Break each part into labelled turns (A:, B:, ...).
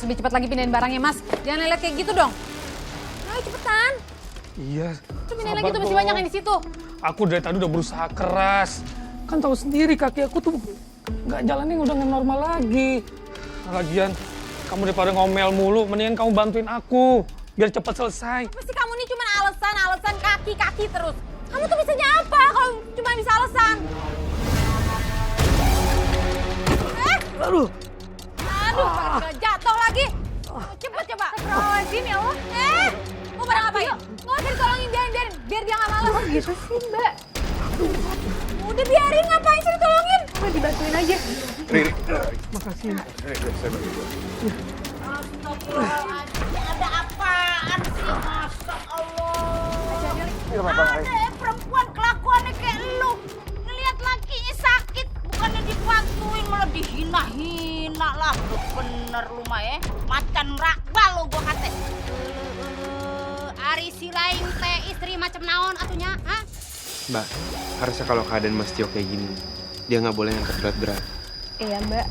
A: lebih cepat lagi pindahin barangnya, Mas. Jangan lelet kayak gitu dong. Ayo cepetan.
B: Iya.
A: Tuh pindahin lagi tuh masih banyak yang di situ.
B: Aku dari tadi udah berusaha keras. Kan tahu sendiri kaki aku tuh nggak jalannya udah nggak normal lagi. Lagian kamu daripada ngomel mulu, mendingan kamu bantuin aku biar cepat selesai.
A: Apa sih kamu nih cuma alasan kaki terus. Kamu tuh bisanya apa kalau cuma bisa alasan?
B: Aduh.
A: Aduh, jatuh lagi. Cepet coba. Astagfirullahaladzim ya Allah. Mau barang apa yuk? Nggak usah ditolongin, biarin. Biar dia nggak malas.
C: Oh gitu sih Mbak.
A: Udah biarin, ngapain sih ditolongin?
C: Udah dibantuin aja.
D: Riri.
B: Makasih.
D: Saya bantu.
E: Astagfirullahaladzim, ada apaan sih? Masya Allah. Ada perempuan kelakuannya kayak lu. Ngeliat lakinya sakit, bukannya dibantuin malah dihina-hina lah. Bener lu mah ya, macan rakbal lu gua kata. Ari si lain teh istri macam naon atunya, ha?
D: Mbak, harusnya kalau keadaan Mas Tio kayak gini, dia nggak boleh ngangkat berat-berat.
C: Iya Mbak,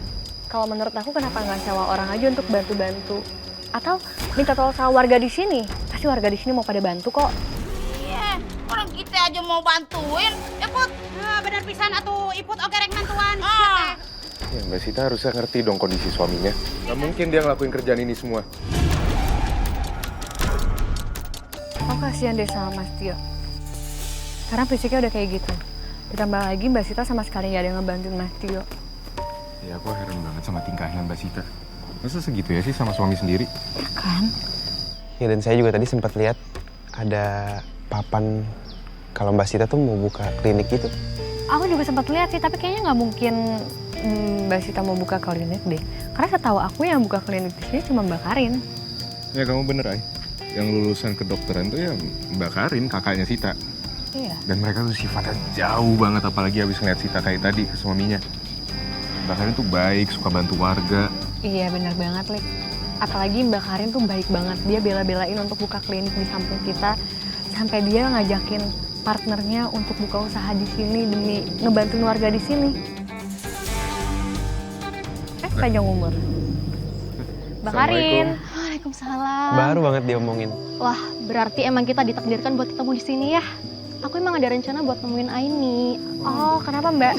C: kalau menurut aku kenapa nggak sewa orang aja untuk bantu-bantu? Atau minta tolong sama warga di sini? Pasti warga di sini mau pada bantu kok.
E: Iya, orang kita aja mau bantuin, ya Put. Bener pisan atuh, Iput oke rek bantuan.
D: Ya, Mbak Sita harusnya ngerti dong kondisi suaminya. Nggak mungkin dia ngelakuin kerjaan ini semua.
C: Aku kasihan deh sama Mas Tio. Karena fisiknya udah kayak gitu. Ditambah lagi Mbak Sita sama sekali nggak ada yang ngebantuin Mas Tio.
D: Ya, aku heran banget sama tingkahnya Mbak Sita. Masa segitu ya sih sama suami sendiri?
C: Kan?
F: Ya, dan saya juga tadi sempat lihat ada papan kalau Mbak Sita tuh mau buka klinik gitu.
C: Aku juga sempat lihat sih, tapi kayaknya nggak mungkin Mbak Sita mau buka klinik deh. Karena setahu aku yang buka klinik di sini cuma Mbak Karin.
D: Ya, kamu bener, Ay. Yang lulusan kedokteran tuh ya Mbak Karin, kakaknya Sita.
C: Iya.
D: Dan mereka tuh sifatnya jauh banget, apalagi habis ngeliat Sita kayak tadi ke suaminya. Mbak Karin tuh baik, suka bantu warga.
C: Iya benar banget, Lik. Apalagi Mbak Karin tuh baik banget. Dia bela-belain untuk buka klinik di samping kita. Sampai dia ngajakin partnernya untuk buka usaha di sini demi ngebantuin warga di sini. Panjang umur. Mbak Karin.
G: Waalaikumsalam.
F: Baru banget diomongin.
G: Wah, berarti emang kita ditakdirkan buat ketemu di sini ya. Aku emang ada rencana buat nemuin Aini.
C: Oh, kenapa Mbak?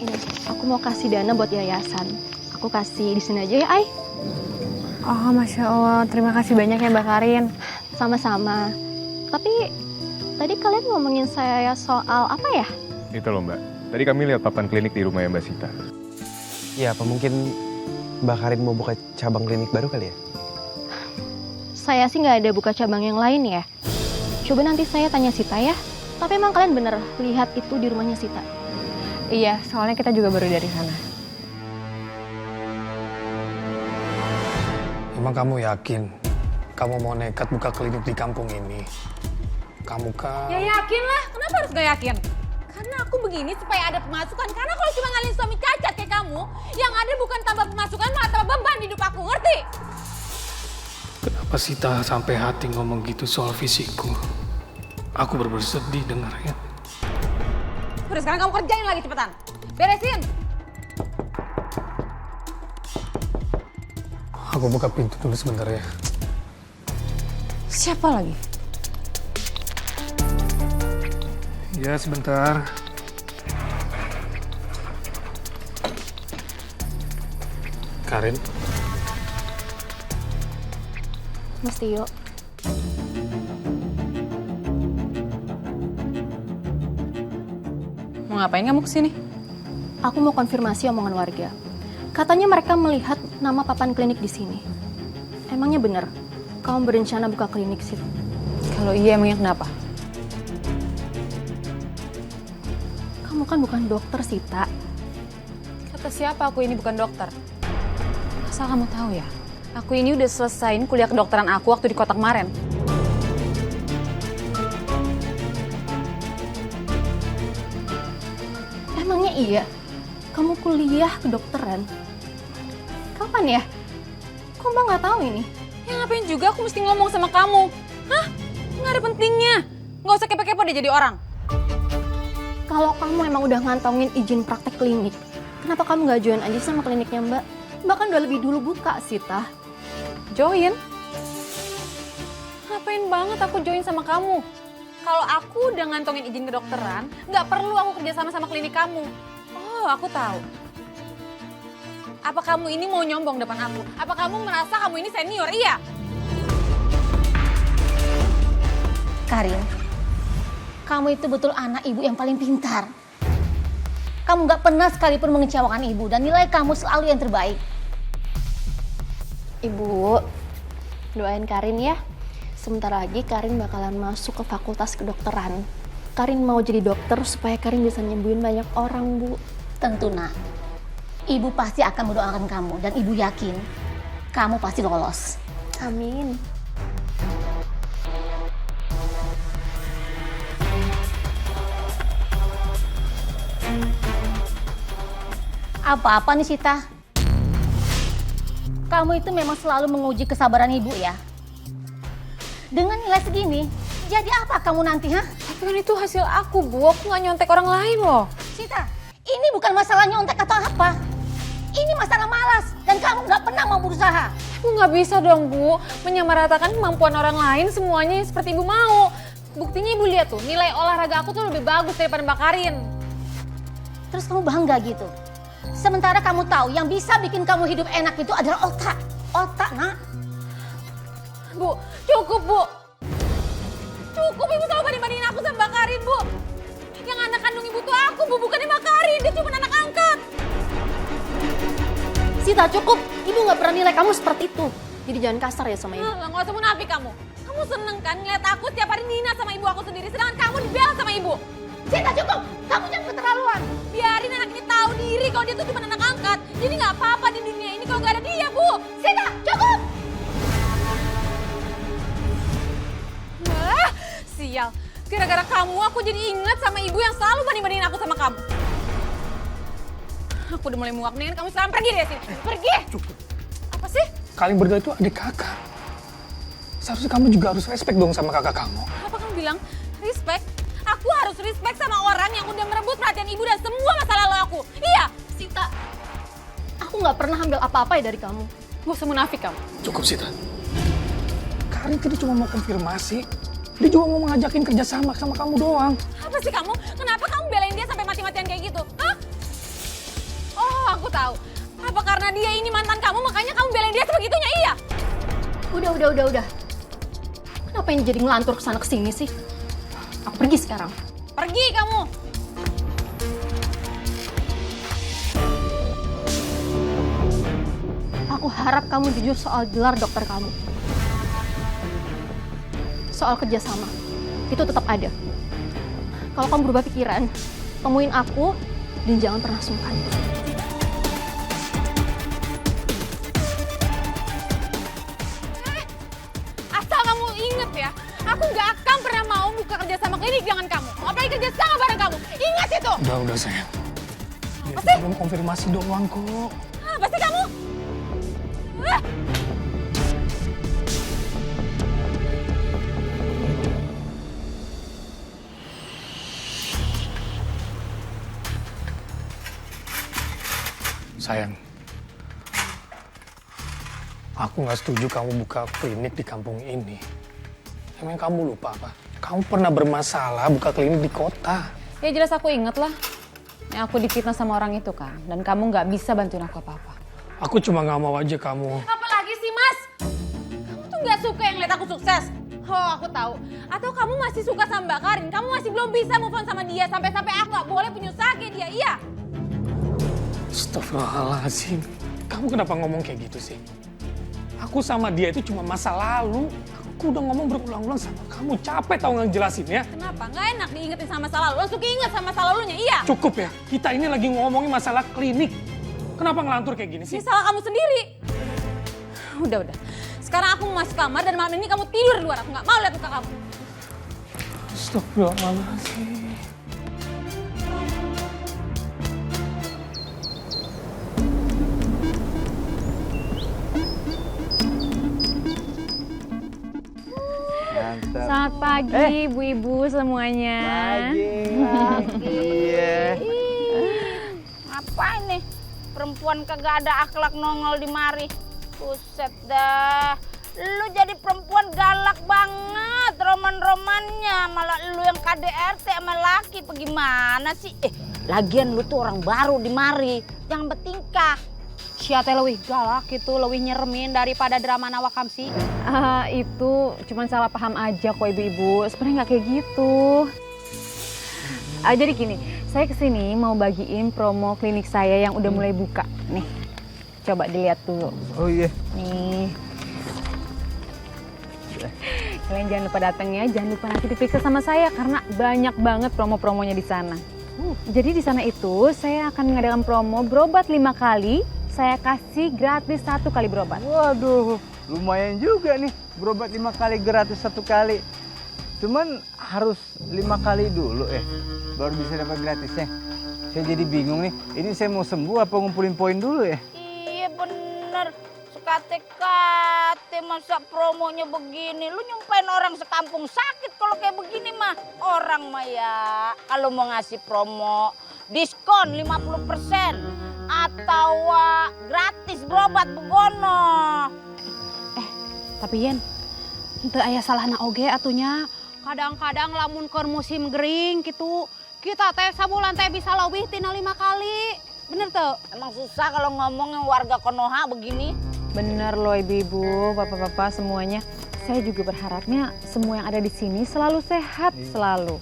G: Ini, aku mau kasih dana buat yayasan. Aku kasih di sini aja ya, Ai.
C: Oh, Masya Allah. Terima kasih banyak ya Mbak Karin.
G: Sama-sama. Tapi tadi kalian ngomongin saya soal apa ya?
D: Itu loh, Mbak. Tadi kami lihat papan klinik di rumahnya Mbak Sita.
F: Ya, apa mungkin Mbak Karin mau buka cabang klinik baru kali ya?
G: Saya sih nggak ada buka cabang yang lain ya. Coba nanti saya tanya Sita ya. Tapi emang kalian bener lihat itu di rumahnya Sita?
C: Iya, soalnya kita juga baru dari sana.
B: Emang kamu yakin kamu mau nekat buka klinik di kampung ini? Kamu kan...
A: Ya yakin lah, kenapa harus gak yakin? Karena aku begini supaya ada pemasukan. Karena kalau cuma ngalihin suami cacat kayak kamu, yang ada bukan tambah pemasukan malah tambah beban hidup aku, ngerti?
B: Kenapa Sita sampai hati ngomong gitu soal fisikku? Aku bener-bener sedih dengarnya.
A: Udah sekarang kamu kerjain lagi cepetan. Beresin.
B: Aku buka pintu dulu sebentar ya.
A: Siapa lagi?
B: Ya, sebentar. Karin,
G: Mas Tio.
A: Mau ngapain kamu kesini?
G: Aku mau konfirmasi omongan warga. Katanya mereka melihat nama papan klinik di sini. Emangnya bener? Kamu berencana buka klinik sih?
A: Kalau iya emangnya kenapa?
G: Kamu kan bukan dokter, Sita.
A: Kata siapa aku ini bukan dokter? Asal kamu tahu ya, aku ini udah selesaiin kuliah kedokteran aku waktu di kota kemarin.
G: Emangnya iya? Kamu kuliah kedokteran? Kapan ya? Kok Mbak nggak tahu ini?
A: Ya ngapain juga aku mesti ngomong sama kamu? Hah? Nggak ada pentingnya. Nggak usah kepo-kepo deh jadi orang.
G: Kalau kamu emang udah ngantongin izin praktek klinik, kenapa kamu nggak join aja sama kliniknya Mbak? Bahkan udah lebih dulu buka, Sita.
A: Join? Ngapain banget aku join sama kamu? Kalau aku udah ngantongin izin kedokteran, nggak perlu aku kerjasama sama klinik kamu. Oh, aku tahu. Apa kamu ini mau nyombong depan aku? Apa kamu merasa kamu ini senior? Iya.
E: Karin, kamu itu betul anak ibu yang paling pintar. Kamu gak pernah sekalipun mengecewakan ibu dan nilai kamu selalu yang terbaik.
G: Ibu, doain Karin ya. Sebentar lagi Karin bakalan masuk ke fakultas kedokteran. Karin mau jadi dokter supaya Karin bisa nyembuhin banyak orang, Bu.
E: Tentu nak, ibu pasti akan mendoakan kamu dan ibu yakin kamu pasti lolos.
G: Amin.
E: Apa-apa nih Sita? Kamu itu memang selalu menguji kesabaran ibu ya. Dengan nilai segini, jadi apa kamu nanti, ha?
A: Tapi kan itu hasil aku, Bu. Aku nggak nyontek orang lain loh.
E: Sita, ini bukan masalah nyontek atau apa. Ini masalah malas dan kamu nggak pernah mau berusaha.
A: Aku nggak bisa dong, Bu. Menyamaratakan kemampuan orang lain semuanya seperti Ibu mau. Buktinya Ibu lihat tuh, nilai olahraga aku tuh lebih bagus daripada Mbak Karin.
E: Terus kamu bangga gitu. Sementara kamu tahu yang bisa bikin kamu hidup enak itu adalah otak. Otak, nak.
A: Bu, cukup, Bu. Cukup, Ibu selalu banding-bandingin aku sama Mbak Karin, Bu. Yang anak kandung Ibu tuh aku, Bu, bukannya Mbak Karin. Dia cuma anak angkat.
G: Sita, cukup. Ibu nggak pernah nilai kamu seperti itu. Jadi jangan kasar ya sama ibu.
A: Nggak usah munafik kamu. Kamu seneng kan ngeliat aku setiap hari dina sama ibu aku sendiri, sedangkan kamu dibela sama ibu.
E: Sita, cukup. Kamu jangan keterlaluan.
A: Biarin anak ini tahu diri kalau dia tuh cuma anak angkat. Jadi nggak apa-apa di dunia ini kalau nggak ada dia, Bu.
E: Sita, cukup.
A: Wah, sial. Gara-gara kamu aku jadi ingat sama ibu yang selalu banding-bandingin aku sama kamu. Aku udah mulai muak nih, kamu sekarang pergi dari sini. Pergi.
B: Cukup.
A: Apa sih?
B: Kalian berdua itu adik kakak. Seharusnya kamu juga harus respect dong sama kakak kamu.
A: Apa kamu bilang? Respect? Aku harus respect sama orang yang udah merebut perhatian ibu dan semua masa lalu aku. Iya.
G: Sita, aku nggak pernah ambil apa-apa ya dari kamu.
A: Gak usah munafik kamu.
B: Cukup, Sita. Karin tadi cuma mau konfirmasi. Dia juga mau ngajakin kerjasama sama kamu doang.
A: Apa sih kamu? Kenapa kamu belain dia sampai mati-matian kayak gitu? Hah? Oh, aku tahu. Apa karena dia ini mantan kamu makanya kamu belain dia sebegitunya? Iya.
G: Udah. Kenapa ini jadi ngelantur kesana kesini sih? Aku pergi sekarang.
A: Pergi kamu.
G: Aku harap kamu jujur soal gelar dokter kamu. Soal kerjasama, itu tetap ada. Kalau kamu berubah pikiran, temuin aku dan jangan pernah sungkan.
A: Asal kamu inget ya, aku nggak akan pernah mau buka kerja sama klinik dengan kamu. Apalagi kerja sama bareng kamu. Ingat itu.
B: Udah sayang.
A: Apa sih?
B: Belum konfirmasi doang kok.
A: Apa sih kamu? Ah!
B: Sayang, aku nggak setuju kamu buka klinik di kampung ini. Emang kamu lupa apa? Kamu pernah bermasalah buka klinik di kota.
A: Ya jelas aku inget lah. Yang aku difitnah sama orang itu kan. Dan kamu nggak bisa bantuin aku apa-apa.
B: Aku cuma nggak mau aja kamu.
A: Apalagi sih mas? Kamu tuh nggak suka yang lihat aku sukses. Oh aku tahu. Atau kamu masih suka sama Mbak Karin. Kamu masih belum bisa move on sama dia. Sampai-sampai aku nggak boleh penyusah kayak dia. Iya.
B: Astagfirullahaladzim. Kamu kenapa ngomong kayak gitu sih? Aku sama dia itu cuma masa lalu. Aku udah ngomong berulang-ulang sama kamu. Capek tau ngejelasin ya.
A: Kenapa? Nggak enak diingetin sama masa lalu. Lo suka inget sama masa lalunya, iya.
B: Cukup ya. Kita ini lagi ngomongin masalah klinik. Kenapa ngelantur kayak gini sih?
A: Ini salah kamu sendiri. Udah. Sekarang aku mau masuk kamar dan malam ini kamu tidur di luar. Aku nggak mau lihat muka kamu.
B: Astagfirullahaladzim.
C: Selamat pagi ibu-ibu semuanya.
F: Iya.
E: Apa ini? perempuan kagak ada akhlak nongol di mari. Buset dah. Lu jadi perempuan galak banget roman-romannya. Malah lu yang KDRT sama laki gimana sih? Lagian lu tuh orang baru di mari. Jangan bertingkah.
A: Sia teh leuwih galak gitu, leuwih nyeremin daripada drama Nawakam sih.
C: Itu cuman salah paham aja kok ibu-ibu. Sebenarnya nggak kayak gitu. Jadi gini, saya kesini mau bagiin promo klinik saya yang udah mulai buka. Nih, coba dilihat dulu.
H: Oh iya.
C: Nih. Kalian jangan lupa datang ya, jangan lupa nanti diperiksa sama saya karena banyak banget promo-promonya di sana. Jadi di sana itu saya akan mengadakan promo berobat 5 kali, saya kasih gratis 1 kali berobat.
H: Waduh, lumayan juga nih. Berobat 5 kali gratis 1 kali. Cuman harus 5 kali dulu baru bisa dapat gratisnya. Saya jadi bingung nih. Ini saya mau sembuh apa ngumpulin poin dulu ya?
E: Iya bener. Sekate-kate masa promonya begini. Lu nyumpain orang sekampung sakit kalau kayak begini mah. Orang mah ya kalau mau ngasih promo diskon 50% atau gratis berobat begono.
A: Tapi Yen, teu aya salahna oge atunya. Kadang-kadang lamun keur musim gering gitu, kita teh sabulan teh bisa leuwih tina 5 kali. Bener tuh?
E: Emang susah kalau ngomongin warga Konoha begini.
C: Bener loh ibu-ibu, bapak-bapak semuanya. Saya juga berharapnya semua yang ada di sini selalu sehat selalu.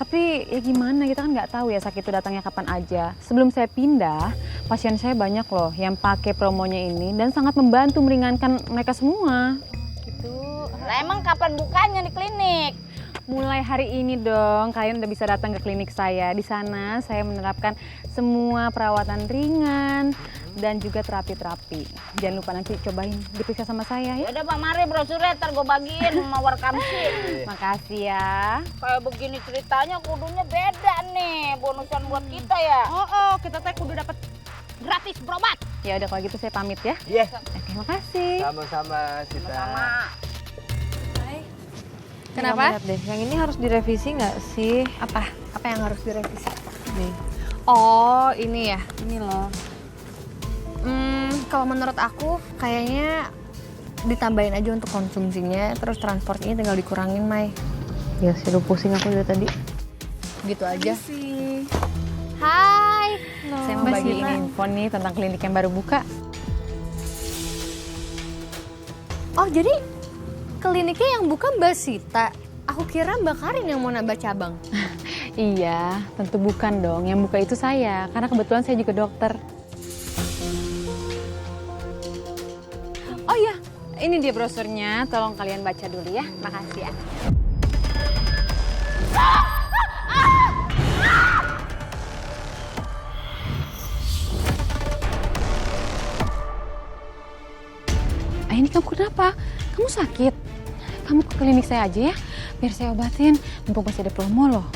C: Tapi ya gimana, kita kan nggak tahu ya sakit itu datangnya kapan aja. Sebelum saya pindah, pasien saya banyak loh yang pakai promonya ini dan sangat membantu meringankan mereka semua. Gitu.
E: Lah emang kapan bukanya di klinik?
C: Mulai hari ini dong, kalian udah bisa datang ke klinik saya. Di sana saya menerapkan semua perawatan ringan dan juga terapi-terapi. Jangan lupa nanti cobain diperiksa sama saya ya.
E: Yaudah Pak, mari brosurnya ntar gue bagiin mawar kamsi.
C: Makasih ya.
E: Kayak begini ceritanya kudunya beda nih, bonusan buat kita ya.
A: Oh, kita teh kudu dapat gratis berobat.
C: Ya udah kalau gitu saya pamit ya.
H: Iya.
C: Oke, makasih.
H: Sama-sama Sita.
E: Sama.
C: Kenapa?
I: Lihat deh, yang ini harus direvisi nggak sih?
C: Apa? Apa yang harus direvisi?
I: Nih. Oh, ini ya, ini loh.
C: Kalau menurut aku kayaknya ditambahin aja untuk konsumsinya, terus transportnya tinggal dikurangin, Mai.
I: Ya sih, lu pusing aku dari tadi.
C: Gitu aja.
I: Sih.
C: Hai.
I: Halo.
C: Saya mau bagiin info nih tentang klinik yang baru buka.
I: Oh, jadi kliniknya yang buka Mbak Sita. Aku kira Mbak Karin yang mau nambah cabang.
C: Iya, tentu bukan dong. Yang buka itu saya, karena kebetulan saya juga dokter. Oh iya, ini dia brosurnya. Tolong kalian baca dulu ya. Makasih ya. Ini kamu kenapa? Kamu sakit? Kamu ke klinik saya aja ya, biar saya obatin. Mumpung masih ada promo loh.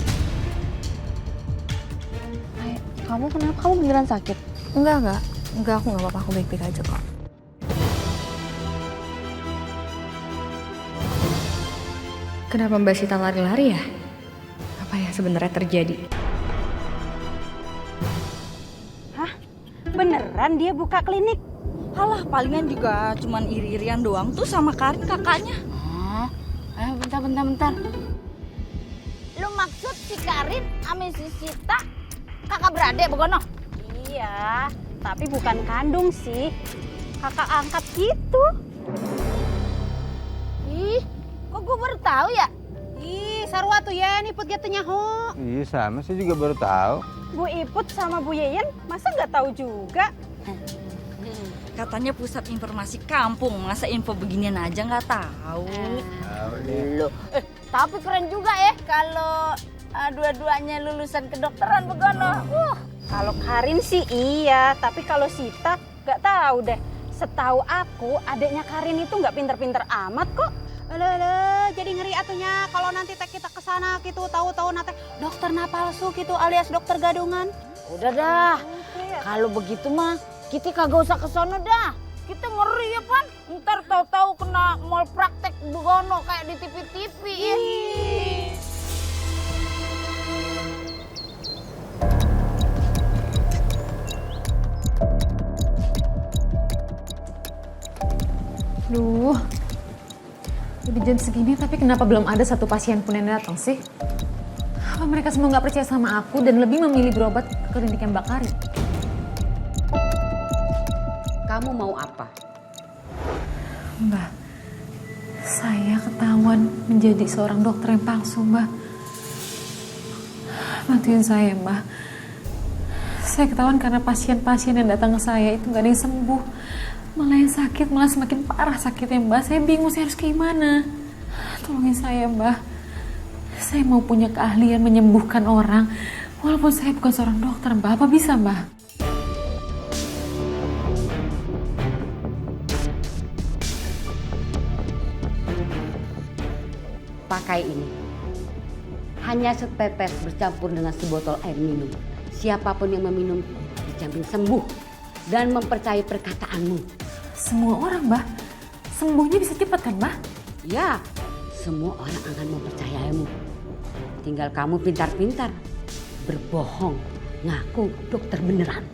I: Kamu kenapa? Kamu beneran sakit? Enggak, aku nggak apa-apa. Aku baik-baik aja kok. Kenapa Mbak Sita lari-lari ya? Apa ya sebenarnya terjadi?
J: Beneran dia buka klinik? Halah, palingan juga cuman iri-irian doang tuh sama Karin kakaknya.
E: Bentar. Lu maksud si Karin sama si Sita kakak beradik begono?
J: Iya, tapi bukan kandung sih. Kakak angkat gitu.
E: Ih, kok gue baru tahu ya?
A: Ih, sarua tuh ya, niput gitu nyaho.
H: Iya sama, saya juga baru tahu.
J: Bu Iput sama Bu Yeyen masa nggak tahu juga? Katanya pusat informasi kampung, masa info beginian aja nggak tahu.
E: Loh, tapi keren juga ya kalau dua-duanya lulusan kedokteran begono.
J: Kalau Karin sih iya, tapi kalau Sita nggak tahu deh. Setahu aku adiknya Karin itu nggak pinter-pinter amat kok.
A: Alah, jadi ngeri atunya kalau nanti teh kita kesana gitu, tahu-tahu nate dokter palsu gitu alias dokter gadungan.
E: Udah dah, kalau begitu mah kita kagak usah kesono dah. Kita ngeri ya Pan, ntar tahu-tahu kena mal praktek begono kayak di TV-TV ya.
A: Udah jam segini tapi kenapa belum ada satu pasien pun yang datang sih? Apa mereka semua nggak percaya sama aku dan lebih memilih berobat ke kliniknya Mbak Karin?
E: Kamu mau apa?
A: Mbak, saya ketahuan menjadi seorang dokter yang palsu, Mbak. Bantuin saya, Mbak. Saya ketahuan karena pasien-pasien yang datang ke saya itu nggak ada yang sembuh. Malah yang sakit, malah semakin parah sakitnya, Mbak. Saya bingung saya harus gimana. Tolongin saya, Mbak. Saya mau punya keahlian menyembuhkan orang. Walaupun saya bukan seorang dokter, Mbak. Apa bisa, Mbak?
E: Pakai ini. Hanya setetes bercampur dengan sebotol air minum. Siapapun yang meminum dijamin sembuh dan mempercayai perkataanmu.
A: Semua orang, Mbak. Sembuhnya bisa cepat kan, Mbak?
E: Ya, semua orang akan mempercayaimu. Tinggal kamu pintar-pintar berbohong, ngaku dokter beneran.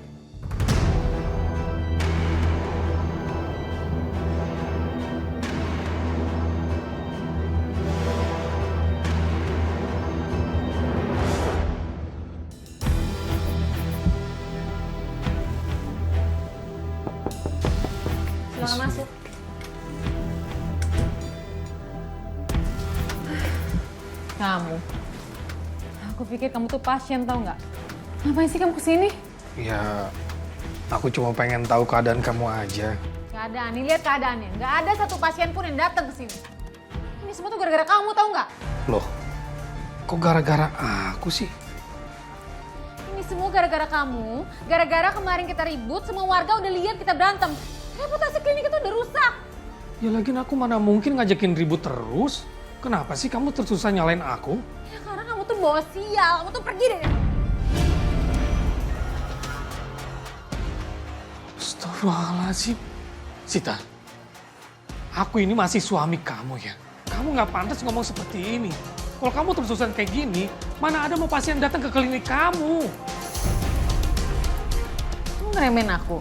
A: Silakan masuk. Kamu. Aku pikir kamu tuh pasien, tau nggak? Ngapain sih kamu kesini?
B: Ya, aku cuma pengen tahu keadaan kamu aja.
A: Keadaan, nih lihat keadaannya. Nggak ada satu pasien pun yang datang ke sini. Ini semua tuh gara-gara kamu, tau nggak?
B: Loh, kok gara-gara aku sih?
A: Ini semua gara-gara kamu. Gara-gara kemarin kita ribut, semua warga udah lihat kita berantem. Reputasi klinik itu udah rusak.
B: Ya lagian aku mana mungkin ngajakin ribut terus? Kenapa sih kamu terus-terusan nyalain aku?
A: Ya karena kamu tuh bawa sial. Kamu tuh pergi deh.
B: Astagfirullahaladzim. Sita, aku ini masih suami kamu ya. Kamu nggak pantas ngomong seperti ini. Kalau kamu terus-terusan kayak gini, mana ada mau pasien datang ke klinik kamu?
A: Kamu ngeremehin aku?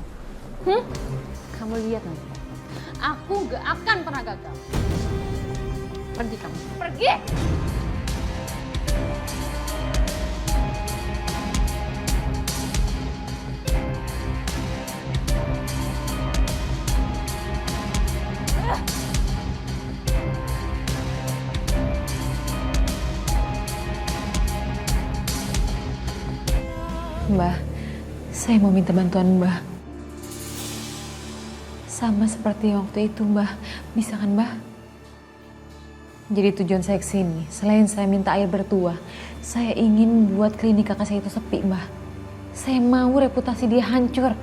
A: Kamu lihat nanti. Aku gak akan pernah gagal. Pergi kamu. Pergi! Mbah, saya mau minta bantuan Mbah. Sama seperti waktu itu, Mbah. Bisa kan, Mbah? Jadi tujuan saya kesini, selain saya minta air bertuah, saya ingin buat klinik kakak saya itu sepi, Mbah. Saya mau reputasi dia hancur.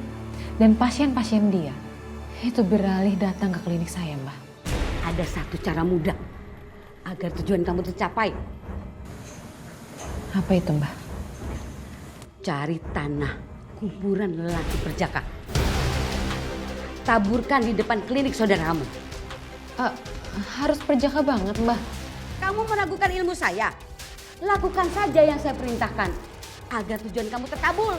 A: Dan pasien-pasien dia itu beralih datang ke klinik saya, Mbah.
E: Ada satu cara mudah agar tujuan kamu tercapai.
A: Apa itu, Mbah?
E: Cari tanah kuburan lelaki perjaka. Taburkan di depan klinik saudara kamu.
A: Harus perjaka banget, Mbah.
E: Kamu meragukan ilmu saya. Lakukan saja yang saya perintahkan agar tujuan kamu terkabul.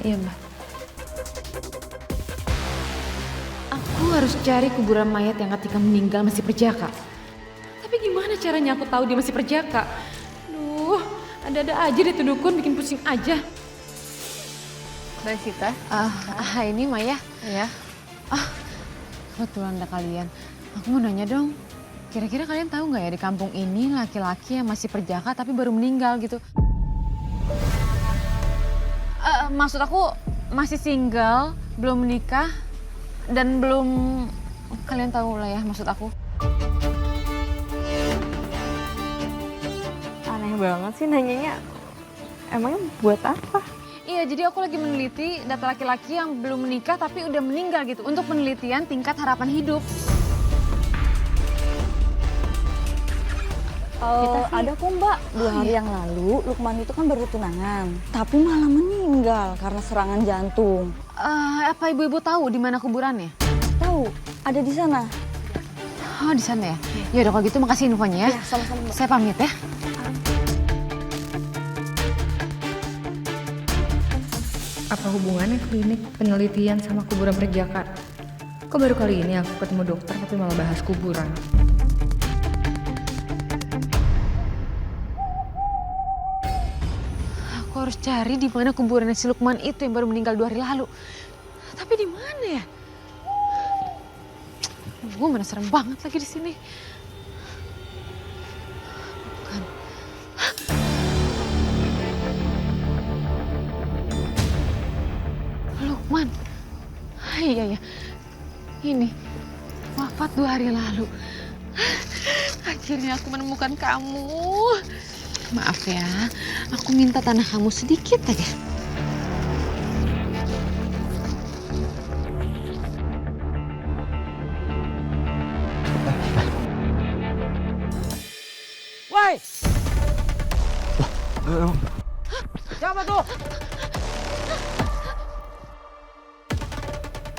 A: Iya, Mbah. Aku harus cari kuburan mayat yang ketika meninggal masih perjaka. Tapi gimana caranya aku tahu dia masih perjaka? Duh, ada-ada aja deh tuh dukun, bikin pusing aja.
C: Mbak Sita,
A: Ini Maya.
C: ya.
A: Kebetulan ada kalian. Aku mau nanya dong, kira-kira kalian tahu nggak ya di kampung ini laki-laki yang masih perjaka tapi baru meninggal gitu? Maksud aku masih single, belum menikah, dan belum... Kalian tahu lah ya maksud aku.
C: Aneh banget sih nanyanya. Emangnya buat apa?
A: Iya, jadi aku lagi meneliti data laki-laki yang belum menikah tapi udah meninggal gitu. Untuk penelitian tingkat harapan hidup.
J: Ada kok Mbak, 2 hari yang lalu Lukman itu kan baru tunangan. Tapi malah meninggal karena serangan jantung.
A: Apa ibu-ibu tahu di mana kuburannya?
J: Tahu, ada di sana.
A: Oh, di sana ya? Ya udah kalau gitu makasih infonya ya.
J: Ya, sama-sama Mbak.
A: Saya pamit ya.
C: Apa hubungannya klinik penelitian sama kuburan perjaka? Kok baru kali ini aku ketemu dokter tapi malah bahas kuburan?
A: Aku harus cari di mana kuburannya si Lukman itu yang baru meninggal 2 hari lalu. Tapi di mana ya? Gue mana serem banget lagi di sini. Bukan. Lukman. Iya ya. Ini wafat 2 hari lalu. Akhirnya aku menemukan kamu. Maaf ya, aku minta tanah kamu sedikit aja.
H: Woi! Siapa tuh?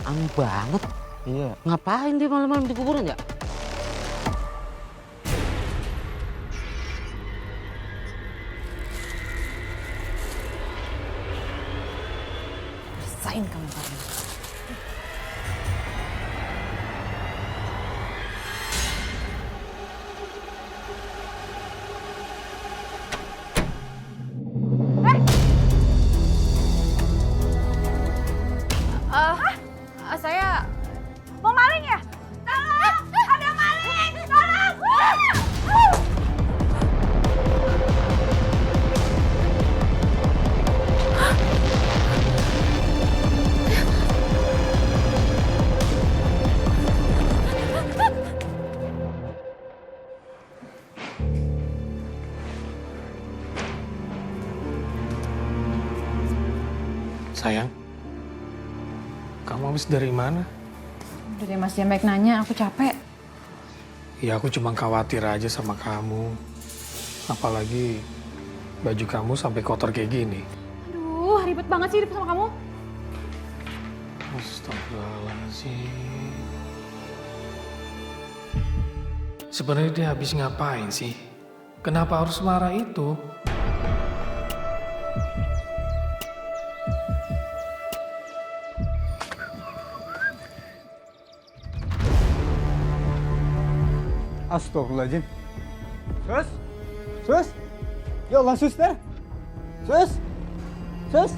K: Aneh banget.
H: Iya.
K: Ngapain dia malam-malam di kuburan ya?
A: Rasain kamu Karin. Saya
E: Mau maling ya? Tolong! Ada maling! Tolong!
B: Sayang, kamu habis dari mana?
A: udah deh Mas Jamek nanya, aku capek.
B: Ya aku cuma khawatir aja sama kamu. Apalagi baju kamu sampai kotor kayak gini.
A: Aduh, ribet banget sih hidup sama kamu.
B: Astagfirullahaladzim. Sebenarnya dia habis ngapain sih? Kenapa harus marah itu?
H: Astagfirullahaladzim. Sus? Sus? Ya Allah, suster. Sus? Sus?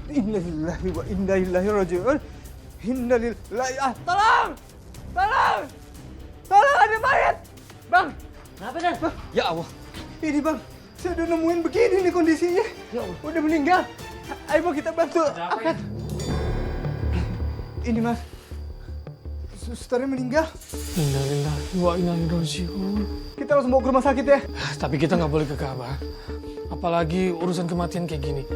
H: Innalillahi wa inna ilaihi raji'un. Innalillahi. Tolong! Tolong! Tolong, ada mayat! Bang!
K: Kenapa Dan?
H: Bang.
K: Ya Allah.
H: Ini bang, saya udah nemuin begini nih kondisinya.
K: Ya Allah.
H: Udah meninggal. Ayo bang, kita bantu. Angkat. Ini mas, susternya meninggal.
B: Innalillahi wa inna ilaihi raji'un.
H: Kita langsung bawa ke rumah sakit ya.
B: Tapi kita nggak boleh gegabah. Apalagi urusan kematian kayak gini.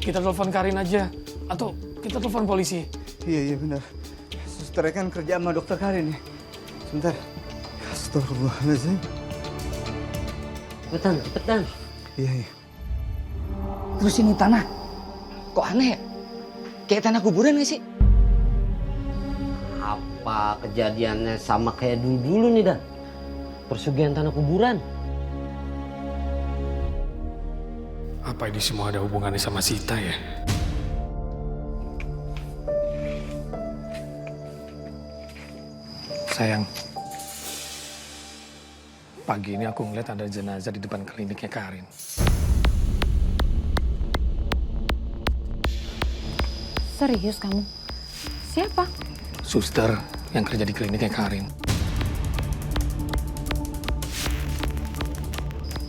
B: Kita telepon Karin aja. Atau kita telepon polisi.
H: Iya benar. Susternya kan kerja sama dokter Karin ya. Sebentar. Astagfirullahaladzim.
K: Cepetan.
H: Iya.
K: Terus ini tanah. Kok aneh ya? Kayak tanah kuburan gak sih? Apa kejadiannya sama kayak dulu nih Dan? Persugihan tanah kuburan.
B: Apa ini semua ada hubungannya sama Sita ya? Sayang, pagi ini aku ngeliat ada jenazah di depan kliniknya Karin.
A: Serius kamu? Siapa?
B: Suster yang kerja di kliniknya Karin.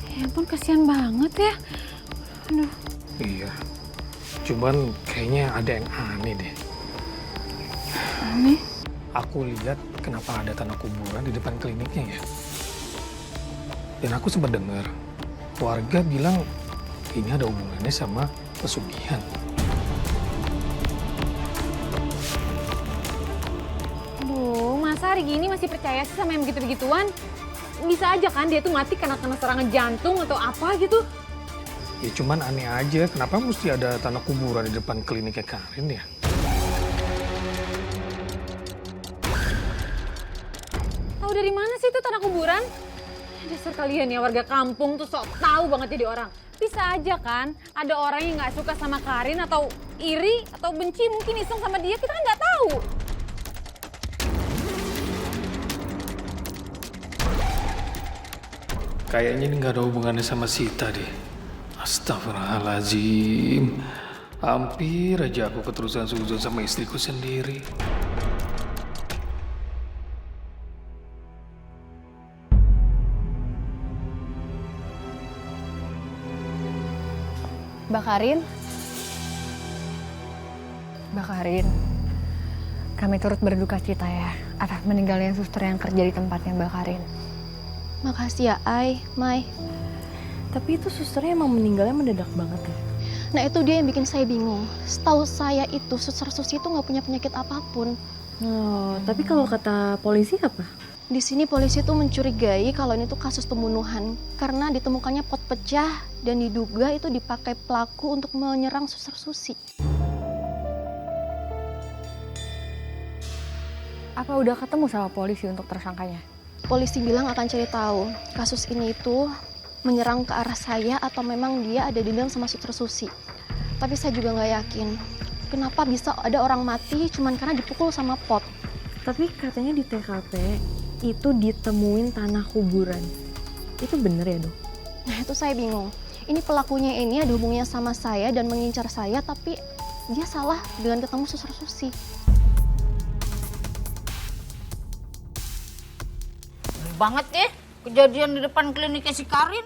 A: Ya ampun, kasihan banget ya. Aduh.
B: Iya, cuman kayaknya ada yang aneh deh.
A: Aneh?
B: Aku lihat kenapa ada tanah kuburan di depan kliniknya ya. Dan aku sempat dengar warga bilang ini ada hubungannya sama pesugihan.
A: Aduh, masa hari gini masih percaya sih sama yang begitu-begituan? Bisa aja kan dia tuh mati karena serangan jantung atau apa gitu.
B: Ya cuman aneh aja, kenapa mesti ada tanah kuburan di depan kliniknya Karin ya?
A: Tahu dari mana sih itu tanah kuburan? Dasar kalian ya warga kampung tuh sok tahu banget jadi orang. Bisa aja kan, ada orang yang nggak suka sama Karin atau iri atau benci mungkin iseng sama dia, kita kan nggak tahu.
B: Kayaknya ini nggak ada hubungannya sama Sita deh. Astagfirullahaladzim. Hampir aja aku keterusan suzon sama istriku sendiri.
C: Mbak Karin. Mbak Karin, kami turut berduka cita ya atas meninggalnya suster yang kerja di tempatnya Mbak Karin.
G: Makasih ya, Mai.
C: Tapi itu susternya emang meninggalnya mendadak banget ya.
G: Nah itu dia yang bikin saya bingung. Setahu saya itu suster Susi itu nggak punya penyakit apapun.
C: Oh, tapi kalau kata polisi apa?
G: Di sini polisi tuh mencurigai kalau ini tuh kasus pembunuhan karena ditemukannya pot pecah dan diduga itu dipakai pelaku untuk menyerang suster Susi.
C: Apa udah ketemu sama polisi untuk tersangkanya?
G: Polisi bilang akan cari tahu kasus ini itu menyerang ke arah saya atau memang dia ada dendam sama suster Susi. Tapi saya juga nggak yakin kenapa bisa ada orang mati cuman karena dipukul sama pot.
C: Tapi katanya di TKP itu ditemuin tanah kuburan. Itu bener ya, Dok?
G: Nah itu saya bingung. Ini pelakunya ini ada hubungannya sama saya dan mengincar saya, tapi dia salah dengan ketemu suster Susi.
E: Banget deh kejadian di depan kliniknya si Karin.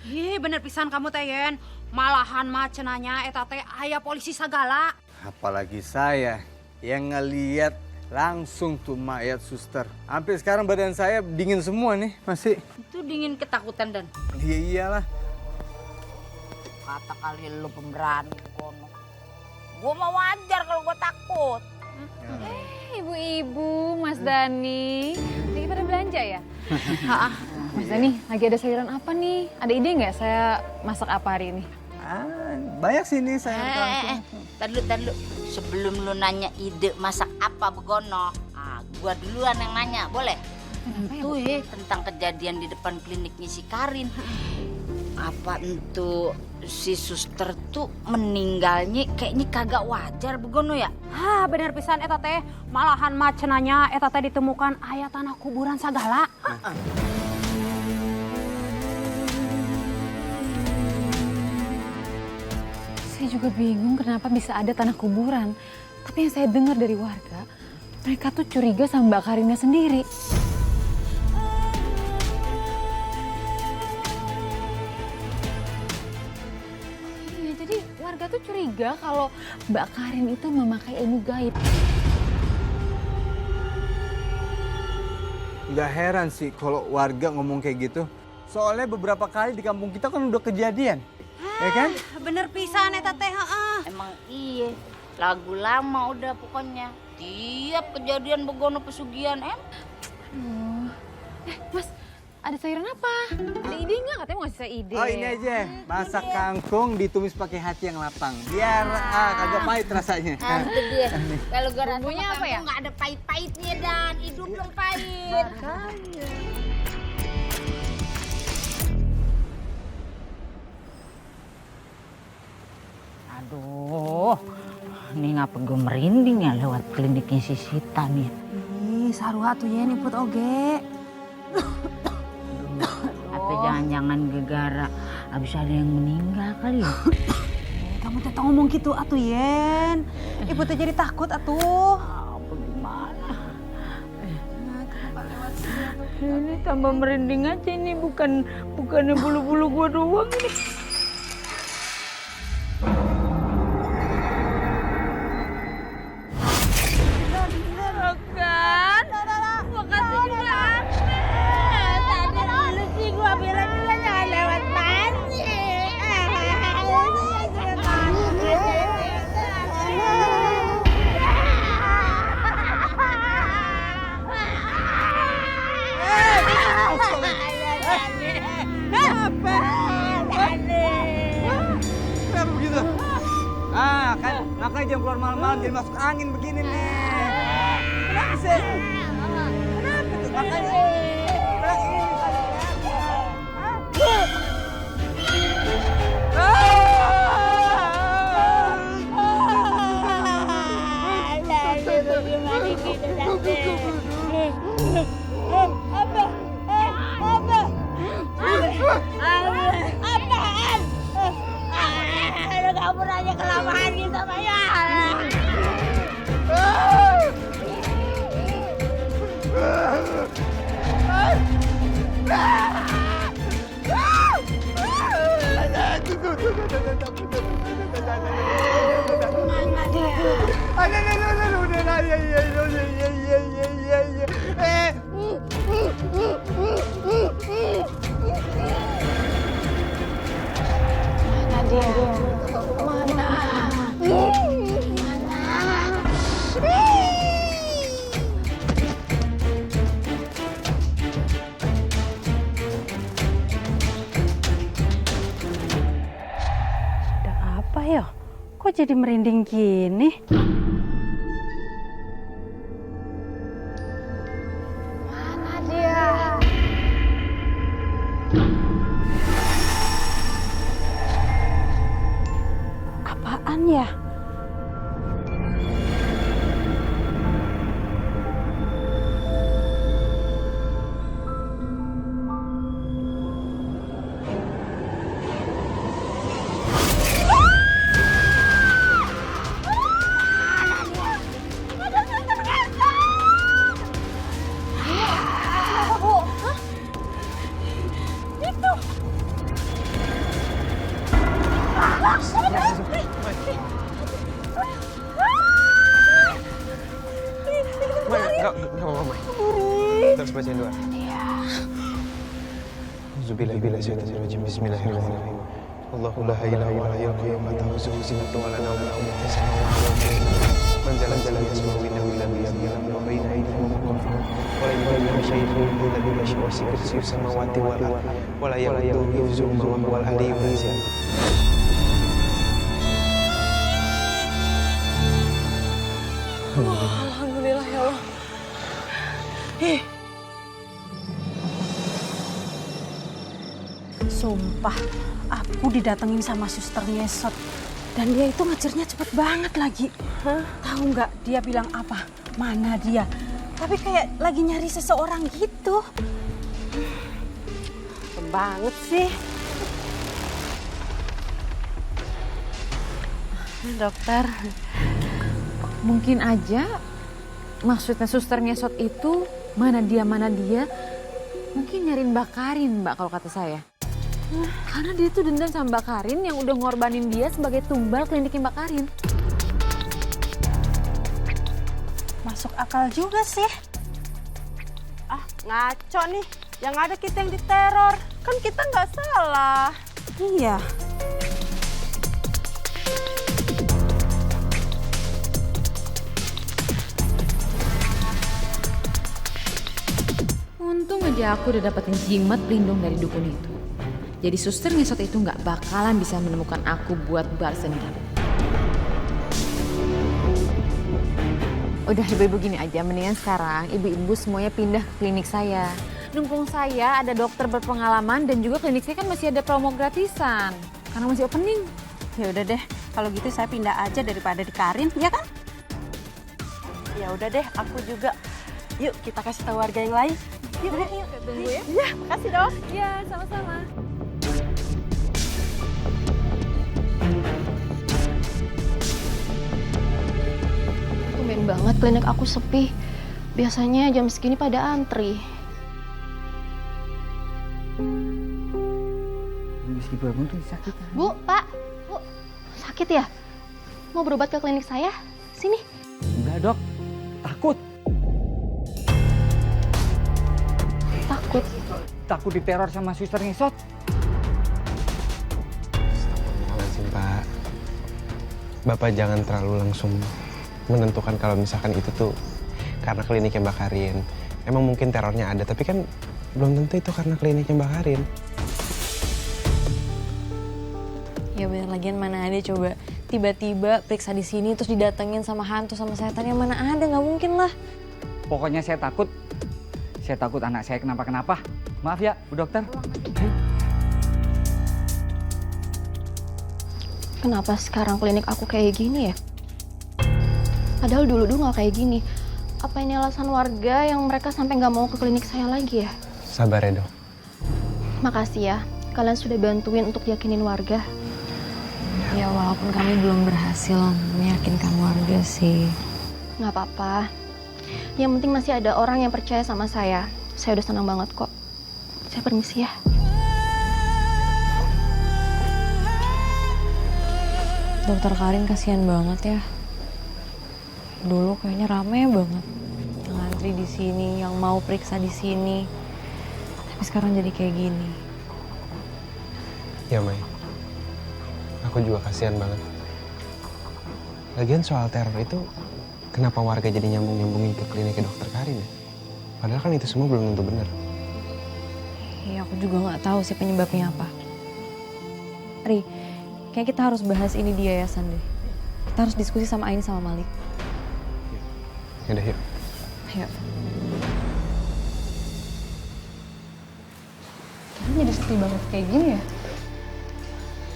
A: Ih, bener pisan kamu Tayen. Malahan macenanya eta teh aya polisi sagala.
H: Apalagi saya yang ngeliat langsung tuh mayat suster. Sampai sekarang badan saya dingin semua nih, masih.
E: Itu dingin ketakutan dan.
H: Iya iyalah.
E: Kata kali lu pemberani kono. Gua mau wajar kalau gua takut.
A: Ibu-ibu, Mas Dani, lagi pada belanja ya? Mas Dani, lagi ada sayuran apa nih? Ada ide nggak saya masak apa hari ini?
H: Banyak sih nih sayur kangkung.
E: Tar dulu. Sebelum lu nanya ide masak apa begono, gua duluan yang nanya, boleh? Itu tentang kejadian di depan kliniknya si Karin. Apa itu si suster tuh meninggalnya kayaknya kagak wajar begono ya?
A: Bener pisan eta teh. Malahan macenanya eta teh ditemukan aya tanah kuburan sagala. Saya juga bingung kenapa bisa ada tanah kuburan. Tapi yang saya dengar dari warga, mereka tuh curiga sama Mbak Karinnya sendiri. Iya, jadi warga tuh curiga kalau Mbak Karin itu memakai ilmu gaib.
H: Nggak heran sih kalau warga ngomong kayak gitu. Soalnya beberapa kali di kampung kita kan udah kejadian. Ya kan?
A: Bener pisan eta teh,
E: Emang iya, lagu lama udah pokoknya. Tiap kejadian begono pesugihan
A: Mas, ada sayuran apa? Ada ide nggak? Katanya mau ngasih saya ide.
H: Oh ini aja, masak kangkung ditumis pakai hati yang lapang. Biar kagak pahit rasanya.
E: Itu dia. Kalau gue rasa
A: Bumbunya apa ya?
E: nggak ada pahit-pahitnya dan hidup dong pahit. Aduh, ini ngapa gue merinding ya lewat kliniknya si Sita nih.
A: Sarua tuh ya niput oge.
E: Atau jangan-jangan gegara abis ada yang meninggal kali ya.
A: Kamu teh ngomong gitu atuh Yen. Ibu teh jadi takut atuh.
E: Bagaimana?
J: Ini tambah merinding aja ini, bukannya bulu-bulu gua doang ini.
H: Kenapa begitu? Kan makanya jam keluar malam-malam jadi masuk angin begini nih. Kenapa sih? Kenapa tuh? Makanya bilang ini.
E: Aduh, kamu nanya kelamaan gitu sama ya.
J: Ada apa ya? Kok jadi merinding gini?
E: Mana dia?
J: Apaan ya?
F: Enggak apa-apa. Terus bacain doa. Auzubillahi Bismillahirrahmanirrahim. Allahu la ilaha illa huwal qayyum la ta'khudhuhu sinatun wa la nawm lahu ma fis samawati wa ma man zala yasma'u innahu lam yasma'u wa baina aydihim wa la yughayyiru shay'an illa bi mashi'atihi fis samawati wal ardi wa la yaquduhu hifzuhuma wa huwal aliyyul azim.
A: Alhamdulillah ya Allah.
J: Sumpah, aku didatengin sama suster ngesot. Dan dia itu ngajarnya cepet banget lagi. Tahu nggak dia bilang apa? Mana dia? Tapi kayak lagi nyari seseorang gitu. Banget sih.
A: Dokter, mungkin aja maksudnya suster ngesot itu mana dia mungkin nyariin Mbak Karin, Mbak, kalau kata saya. Karena dia tuh dendam sama Mbak Karin yang udah ngorbanin dia sebagai tumbal kliniknya Mbak Karin.
J: Masuk akal juga sih.
E: Ah, ngaco nih. Yang ada kita yang diteror. Kan kita nggak salah.
J: Iya.
A: Untung aja aku udah dapetin jimat pelindung dari dukun itu. Jadi suster ngesot itu nggak bakalan bisa menemukan aku buat balas dendam. Udah ibu-ibu gini aja, mendingan sekarang ibu-ibu semuanya pindah ke klinik saya. Numpung saya ada dokter berpengalaman dan juga klinik saya kan masih ada promo gratisan. Karena masih opening.
J: Ya udah deh, kalau gitu saya pindah aja daripada di Karin, ya kan?
E: Ya udah deh, aku juga. Yuk kita kasih tahu warga yang lain. Yuk, yuk.
A: Tunggu ya.
E: Ya, makasih dok.
A: Ya, sama-sama.
G: Tumben banget klinik aku sepi. Biasanya jam segini pada antri.
K: Meski bangun tuh sakit.
G: Bu, Pak. Bu, sakit ya? Mau berobat ke klinik saya? Sini.
K: Enggak dok, takut.
G: Takut.
K: Takut diteror sama suster ngesot.
F: Astagfirullahaladzim, Pak. Bapak jangan terlalu langsung menentukan kalau misalkan itu tuh karena kliniknya Mbak Karin. Emang mungkin terornya ada, tapi kan belum tentu itu karena kliniknya Mbak Karin.
C: Ya bener, lagian mana ada coba tiba-tiba periksa di sini terus didatengin sama hantu sama setan, yang mana ada, nggak mungkin lah.
K: Pokoknya saya takut anak saya kenapa-kenapa. Maaf ya, Bu Dokter.
G: Kenapa sekarang klinik aku kayak gini ya? Padahal dulu nggak kayak gini. Apa ini alasan warga yang mereka sampai nggak mau ke klinik saya lagi ya?
F: Sabar ya dok.
G: Makasih ya, kalian sudah bantuin untuk yakinin warga.
C: Ya walaupun kami belum berhasil meyakinkan warga sih.
G: Nggak apa-apa. Yang penting masih ada orang yang percaya sama saya. Saya udah senang banget kok. Saya permisi ya.
C: Dokter Karin kasihan banget ya. Dulu kayaknya rame banget. Yang ngantri di sini, yang mau periksa di sini. Tapi sekarang jadi kayak gini.
F: Ya Mai, aku juga kasihan banget. Lagian soal teror itu, kenapa warga jadi nyambung-nyambungin ke kliniknya dokter Karin ya? Padahal kan itu semua belum tentu benar.
C: Ya aku juga nggak tahu sih penyebabnya apa. Ri, kayak kita harus bahas ini di yayasan deh. Kita harus diskusi sama Aini sama Malik.
F: Yaudah yuk.
C: Ayo.
G: Kayaknya jadi sepi banget kayak gini ya.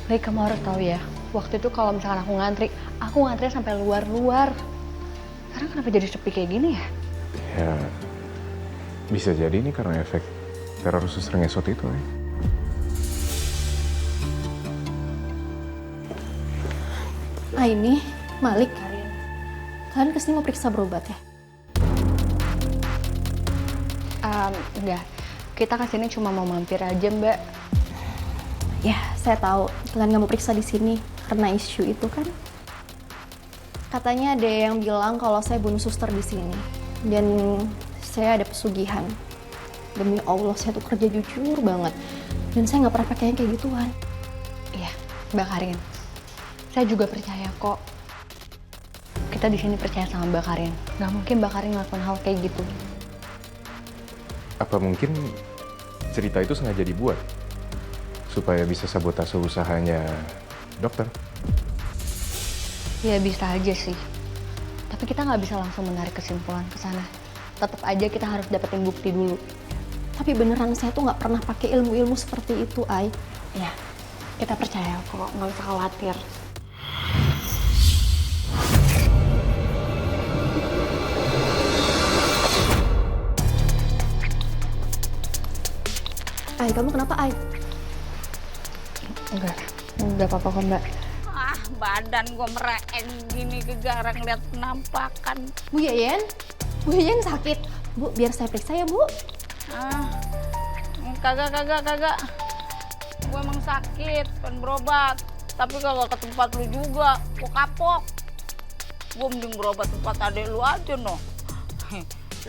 G: Baik, kamu harus tahu ya. Waktu itu kalau misalkan aku ngantri sampai luar-luar. Sekarang kenapa jadi sepi kayak gini ya?
D: Ya, bisa jadi ini karena efek teror suster ngesot itu ya.
G: Aini, Malik, kalian kesini mau periksa berobat ya? Enggak, kita kesini cuma mau mampir aja Mbak. Ya, saya tahu kalian nggak mau periksa di sini karena isu itu kan. Katanya ada yang bilang kalau saya bunuh suster di sini dan saya ada pesugihan. Demi Allah, saya tuh kerja jujur banget dan saya nggak pernah pakai yang kayak gituan. Iya, Mbak Karin. Saya juga percaya kok. Kita di sini percaya sama Mbak Karin. Gak mungkin Mbak Karin ngelakuin hal kayak gitu.
D: Apa mungkin cerita itu sengaja dibuat supaya bisa sabotase usahanya dokter?
G: Ya bisa aja sih. Tapi kita nggak bisa langsung menarik kesimpulan ke sana. Tetap aja kita harus dapetin bukti dulu. Tapi beneran saya tuh nggak pernah pakai ilmu-ilmu seperti itu, Ai. Ya, kita percaya kok, nggak usah khawatir. Ai, kamu kenapa, Ai? Enggak apa-apa kok, Mbak.
E: Ah, badan gue mereen gini gegara ngeliat penampakan.
G: Bu Yayen sakit. Bu, biar saya periksa ya, Bu.
E: Ah, kagak. Gue emang sakit, pengen berobat. Tapi kagak ke tempat lu juga, gue kapok. Gue mending berobat tempat adek lu aja, noh.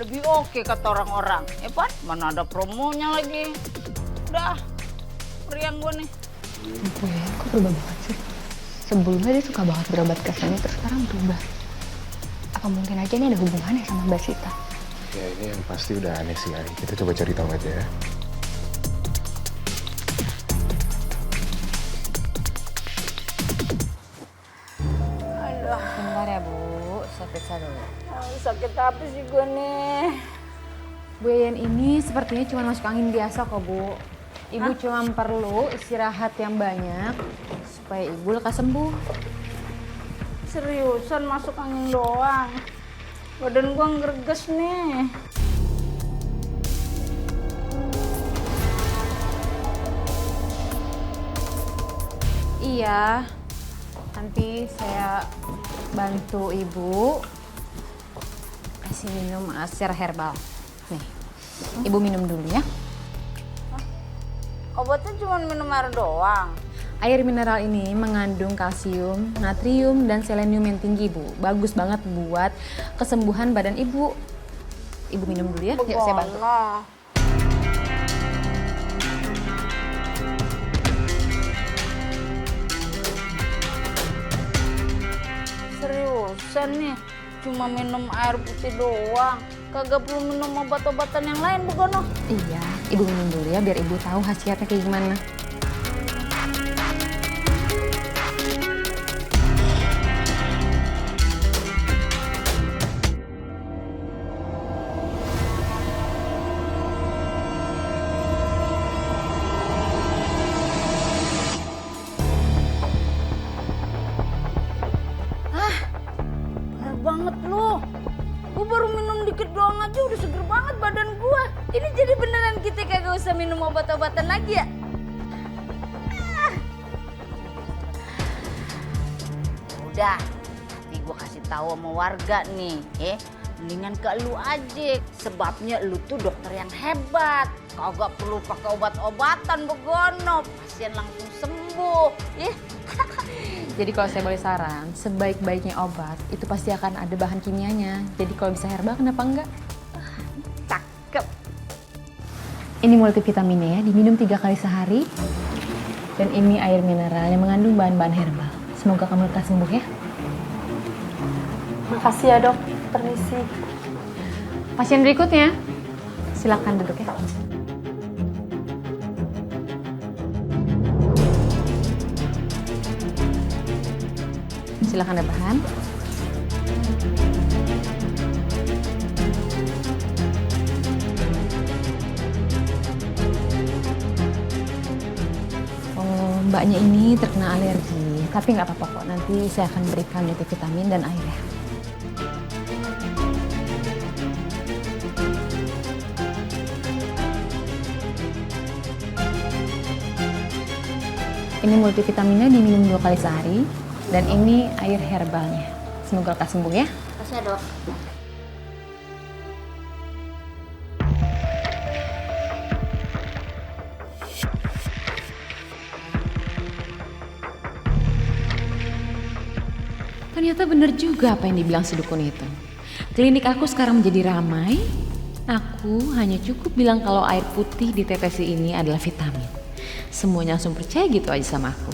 E: Lebih oke kata orang-orang. Pan, mana ada promonya lagi. Udah, meriang gue nih.
G: Bu Yayen kok berubah banget sih? Sebelumnya dia suka banget berobat ke sini, terus sekarang berubah. Apa mungkin aja ini ada hubungannya sama Mbak Sita?
D: Ya ini yang pasti udah aneh sih, Ari. Kita coba cari tahu aja ya.
E: Aduh.
C: Bentar ya Bu, saya periksa dulu.
E: Sakit apa sih gue nih?
A: Bu Yayen ini sepertinya cuma masuk angin biasa kok, Bu. Ibu cuma perlu istirahat yang banyak supaya ibu lekas sembuh.
E: Seriusan masuk angin doang. Badan gue ngereges nih.
A: Iya, nanti saya bantu ibu kasih minum secara herbal. Nih, ibu minum dulu ya.
E: Obatnya cuma minum air doang.
A: Air mineral ini mengandung kalsium, natrium, dan selenium yang tinggi, Bu. Bagus banget buat kesembuhan badan ibu. Ibu minum dulu ya, yuk saya bantu.
E: Seriusan nih, cuma minum air putih doang. Kagak perlu minum obat-obatan yang lain, bukan? Oh?
A: Iya, ibu minum dulu ya, biar ibu tahu khasiatnya kayak gimana.
E: Bener banget lu. Gue baru minum minum dikit doang aja udah seger banget badan gue. Ini jadi beneran kita kagak usah minum obat-obatan lagi ya? Udah, nanti gue kasih tahu sama warga nih, mendingan ke lu aja. Sebabnya lu tuh dokter yang hebat. Kagak perlu pakai obat-obatan begono, pasien langsung sembuh.
A: Jadi kalau saya boleh saran, sebaik-baiknya obat itu pasti akan ada bahan kimianya. Jadi kalau bisa herbal, kenapa enggak?
E: Cakep.
A: Ini multivitaminnya ya, diminum 3 kali sehari. Dan ini air mineral yang mengandung bahan-bahan herbal. Semoga kamu lekas sembuh ya.
C: Makasih ya dok, permisi.
A: Pasien berikutnya, silakan duduk ya. Silakan rebahan. Oh, mbaknya ini terkena alergi, tapi nggak apa-apa kok. Nanti saya akan berikan multivitamin dan air ya. Ini multivitaminnya diminum 2 kali sehari. Dan ini air herbalnya. Semoga lekas sembuh ya.
E: Makasih ya dok.
A: Ternyata benar juga apa yang dibilang si dukun itu. Klinik aku sekarang menjadi ramai. Aku hanya cukup bilang kalau air putih di tetesi ini adalah vitamin. Semuanya langsung percaya gitu aja sama aku.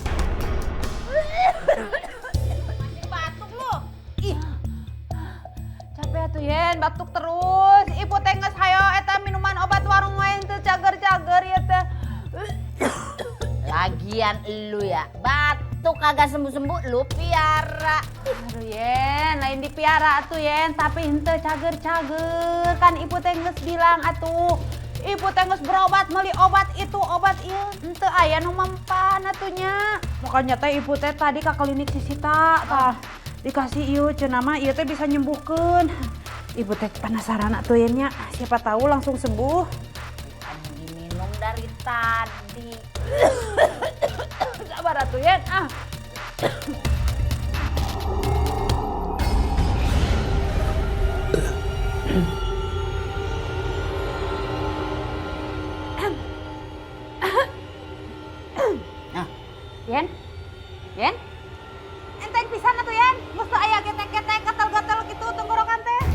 J: Yen batuk terus, ibu tenges hayo eta minuman obat warung main teh cager-cager ya teh.
E: Lagian lu ya, batuk kagak sembuh-sembuh lu piara.
J: Aduh Yen, lain dipiara atuh Yen, tapi henteu cager-cager. Kan ibu tenges bilang atuh, ibu tenges berobat meuli obat itu obat ieu, henteu aya nu mempan atunya. Makanya teh ibu teh tadi ke klinik si Sita tah. Dikasih ieu cenah mah ieu teh bisa nyembuhkeun. Ibu teh penasaran atuh Yennya, siapa tahu langsung sembuh.
E: Kamu diminum dari tadi.
J: Sabar atuh Yen, ah. Yen? Yen? Enteng pisan atuh Yen, geus teu aya getek-getek gatal-gatal gitu tenggorokan teh.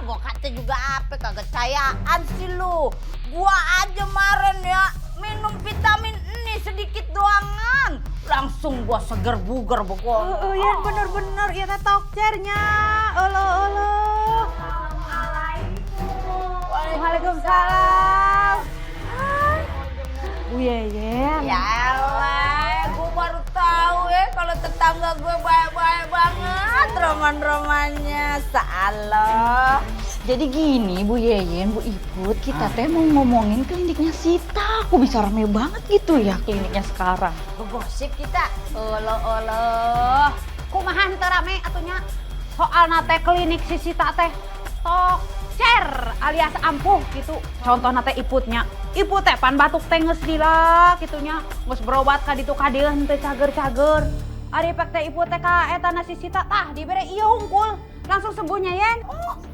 E: Gua kata juga apa kagak sayaan sih lu. Gua aja maren ya minum vitamin ini sedikit doangan. Langsung gua seger buger begono.
J: Yen bener-bener ieu teh tokcernya. Oloh. Waalaikumsalam. Bu Yeyen.
E: Ya elah, gua baru tahu ya kalau tetangga gue baik-baik banget roman-romannya. Salah.
L: Jadi gini Bu Yeyen, Bu Iput, kita teh mau ngomongin kliniknya Sita. Aku bisa rame banget gitu ya kliniknya sekarang.
E: Gosip kita. Oloh.
J: Kumaha henteu rame atunya. Soalna teh klinik si Sita teh tokcer alias ampuh gitu. Contohna teh Iputnya. Iput teh pan batuk teh geus lila kitunya. Geus berobat ka ditu ka dieu henteu cager-cager. Ari pek teh Iput teh ka eta si Sita tah dibere ieu hungkul. Langsung sembuhnya Yen.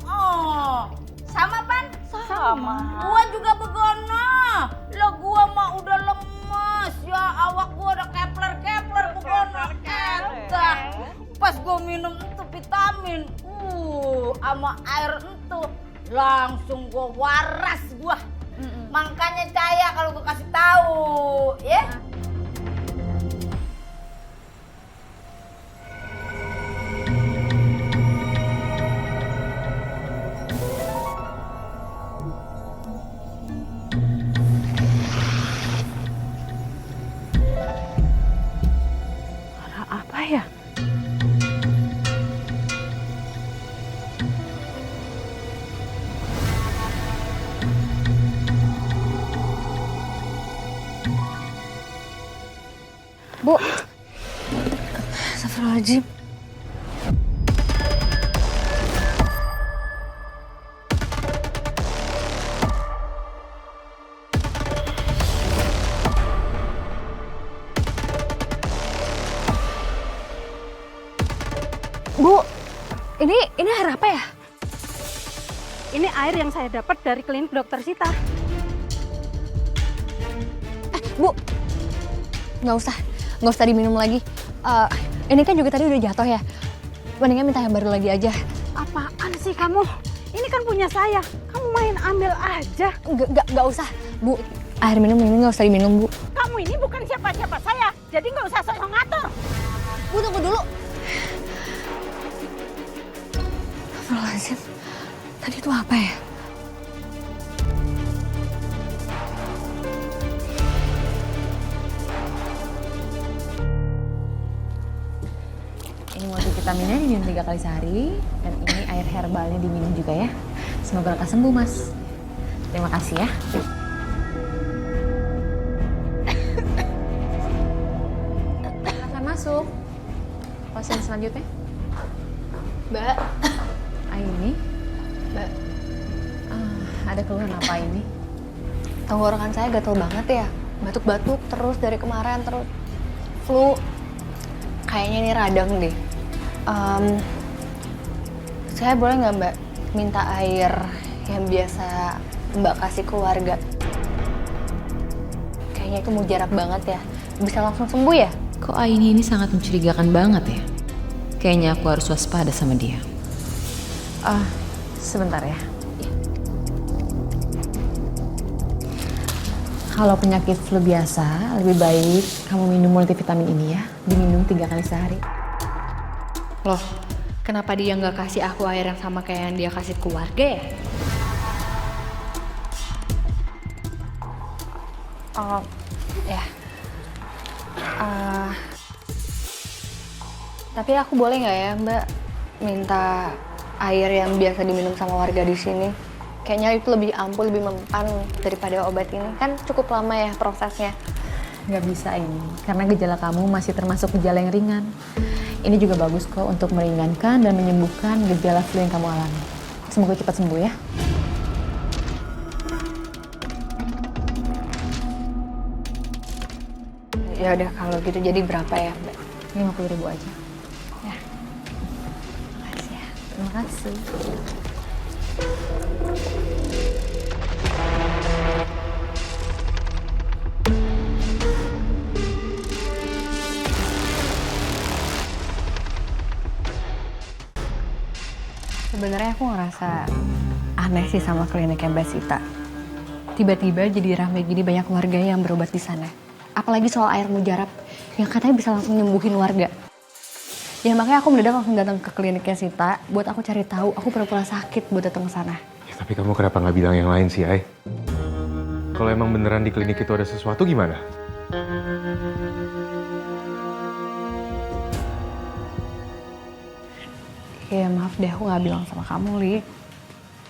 E: Oh. Sama Pan?
L: Sama.
E: Gua juga begono. Lah gua mah udah lemes ya, awak gua udah kepler-kepler begono. Entah. Pas gua minum itu vitamin, sama air itu langsung gua waras gua. Makanya Caya kalau gua kasih tahu, ya.
J: Apa ya?
I: Bu. Astagfirullahaladzim. Ini air apa ya?
J: Ini air yang saya dapat dari klinik dokter Sita.
I: Bu, nggak usah diminum lagi. Ini kan juga tadi udah jatuh ya. Mendingan minta yang baru lagi aja.
J: Apaan sih kamu? Ini kan punya saya. Kamu main ambil aja.
I: Nggak usah, Bu. Air minum ini nggak usah diminum, Bu.
J: Kamu ini bukan siapa-siapa saya. Jadi nggak usah sok ngatur.
I: Bu, tunggu dulu. Astagfirullahaladzim. Tadi itu apa ya?
A: Ini multivitaminnya diminum 3 kali sehari. Dan ini air herbalnya diminum juga ya. Semoga lekas sembuh, Mas. Terima kasih ya. Silakan masuk. Pasien selanjutnya.
I: Mbak.
A: Aini.
I: Mbak.
A: Ada keluhan apa ini?
I: Tenggorokan saya gatel banget ya. Batuk-batuk terus dari kemarin, terus flu. Kayaknya ini radang deh. Saya boleh nggak Mbak minta air yang biasa Mbak kasih keluarga? Kayaknya itu mujarab banget ya. Bisa langsung sembuh ya?
A: Kok Aini ini sangat mencurigakan banget ya? Kayaknya aku harus waspada sama dia. Sebentar ya. Kalau penyakit flu biasa, lebih baik kamu minum multivitamin ini ya. Diminum 3 kali sehari.
C: Loh, kenapa dia nggak kasih aku air yang sama kayak yang dia kasih keluarga ya?
I: Tapi aku boleh nggak ya Mbak minta air yang biasa diminum sama warga di sini? Kayaknya itu lebih ampuh, lebih mempan daripada obat ini. Kan cukup lama ya prosesnya.
A: Nggak bisa ini, karena gejala kamu masih termasuk gejala yang ringan. Ini juga bagus kok untuk meringankan dan menyembuhkan gejala flu yang kamu alami. Semoga cepat sembuh ya.
I: Ya udah kalau gitu jadi berapa ya Mbak?
A: 50.000 aja.
I: Ya. Makasih ya.
A: Terima kasih.
C: Sebenarnya aku ngerasa aneh sih sama kliniknya Mbak Sita. Tiba-tiba jadi ramai gini banyak warga yang berobat di sana.
I: Apalagi soal air mujarab yang katanya bisa langsung nyembuhin warga. Ya makanya aku mendadak langsung datang ke kliniknya Sita buat aku cari tahu. Aku pura-pura sakit buat datang ke sana.
D: Ya, tapi kamu kenapa nggak bilang yang lain sih, Ai? Kalau emang beneran di klinik itu ada sesuatu gimana?
C: Ya maaf deh aku nggak bilang sama kamu, Li.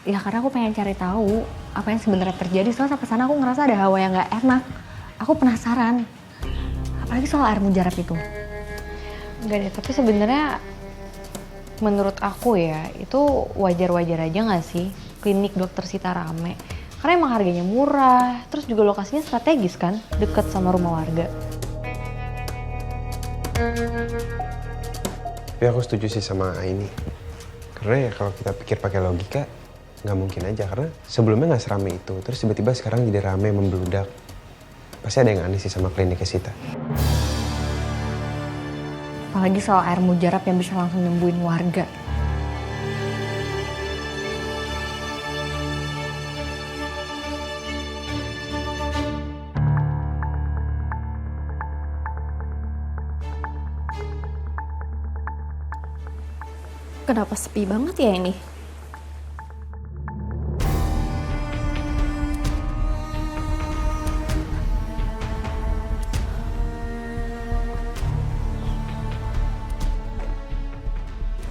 I: Ya karena aku pengen cari tahu apa yang sebenarnya terjadi. Soalnya sampai sana aku ngerasa ada hawa yang nggak enak. Aku penasaran. Apalagi soal air mujarab itu.
C: Enggak deh, tapi sebenarnya menurut aku ya itu wajar-wajar aja nggak sih klinik dokter Sita rame. Karena emang harganya murah, terus juga lokasinya strategis kan, deket sama rumah warga.
F: Tapi aku setuju sih sama Aini. Karena ya kalau kita pikir pakai logika, nggak mungkin aja. Karena sebelumnya nggak seramai itu. Terus tiba-tiba sekarang jadi rame, membludak. Pasti ada yang aneh sih sama kliniknya Sita.
C: Apalagi soal air mujarab yang bisa langsung nyembuhin warga.
G: Kenapa sepi banget ya ini?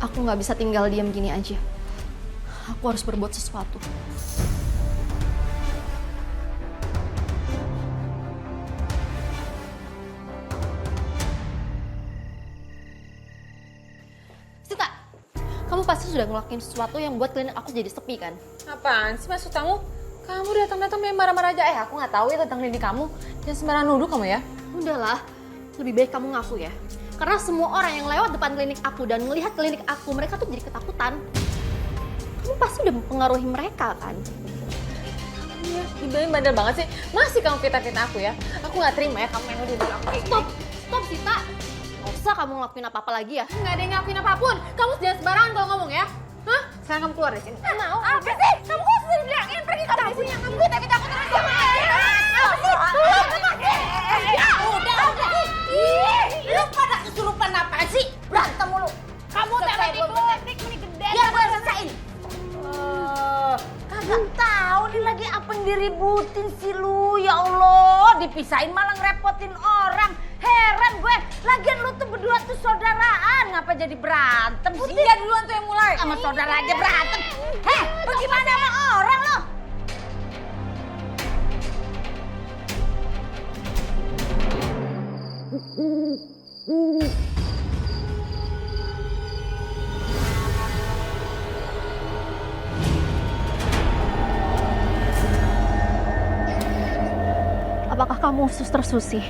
G: Aku nggak bisa tinggal diam gini aja. Aku harus berbuat sesuatu. Sita, kamu pasti sudah ngelakuin sesuatu yang buat klinik aku jadi sepi kan?
A: Apaan sih maksud kamu? Kamu datang-datang main marah-marah aja. Aku nggak tahu ya tentang klinik kamu. Jangan sembarangan nuduh kamu ya.
G: Udahlah, lebih baik kamu ngaku ya. Karena semua orang yang lewat depan klinik aku dan melihat klinik aku, mereka tuh jadi ketakutan. Kamu pasti udah mempengaruhi mereka kan?
A: Iya, Ibu bandel banget sih. Masih kamu fitnah-fitnah aku ya. Aku nggak terima ya kamu yang udah bilang aku kayak gini.
G: Stop Sita. Gak usah kamu ngelakuin apa-apa lagi ya.
A: Nggak ada yang ngelakuin apapun. Kamu jangan sembarangan kalau ngomong ya. Hah? Sekarang kamu keluar dari sini.
G: Mau?
A: Apa sih? Kamu kok sudah bilangin pergi kamu dari sini. Kamu fitnah-fitnah aku terus sama ya. Apa sih?
E: Ya udah. Lu pada kesurupan apa sih? Berantem mulu. Kamu tadi konflik ini gede. Biar gue rasain. Kagak tahu nih lagi apa yang diributin sih lu. Ya Allah, dipisahin malah ngerepotin orang. Heran gue. Lagian lu tuh berdua tuh saudaraan. Ngapa jadi berantem sih?
A: Dia duluan tuh yang mulai.
E: Sama saudara aja berantem. Heh, bagaimana sama orang lo?
G: Apakah kamu Suster Susi?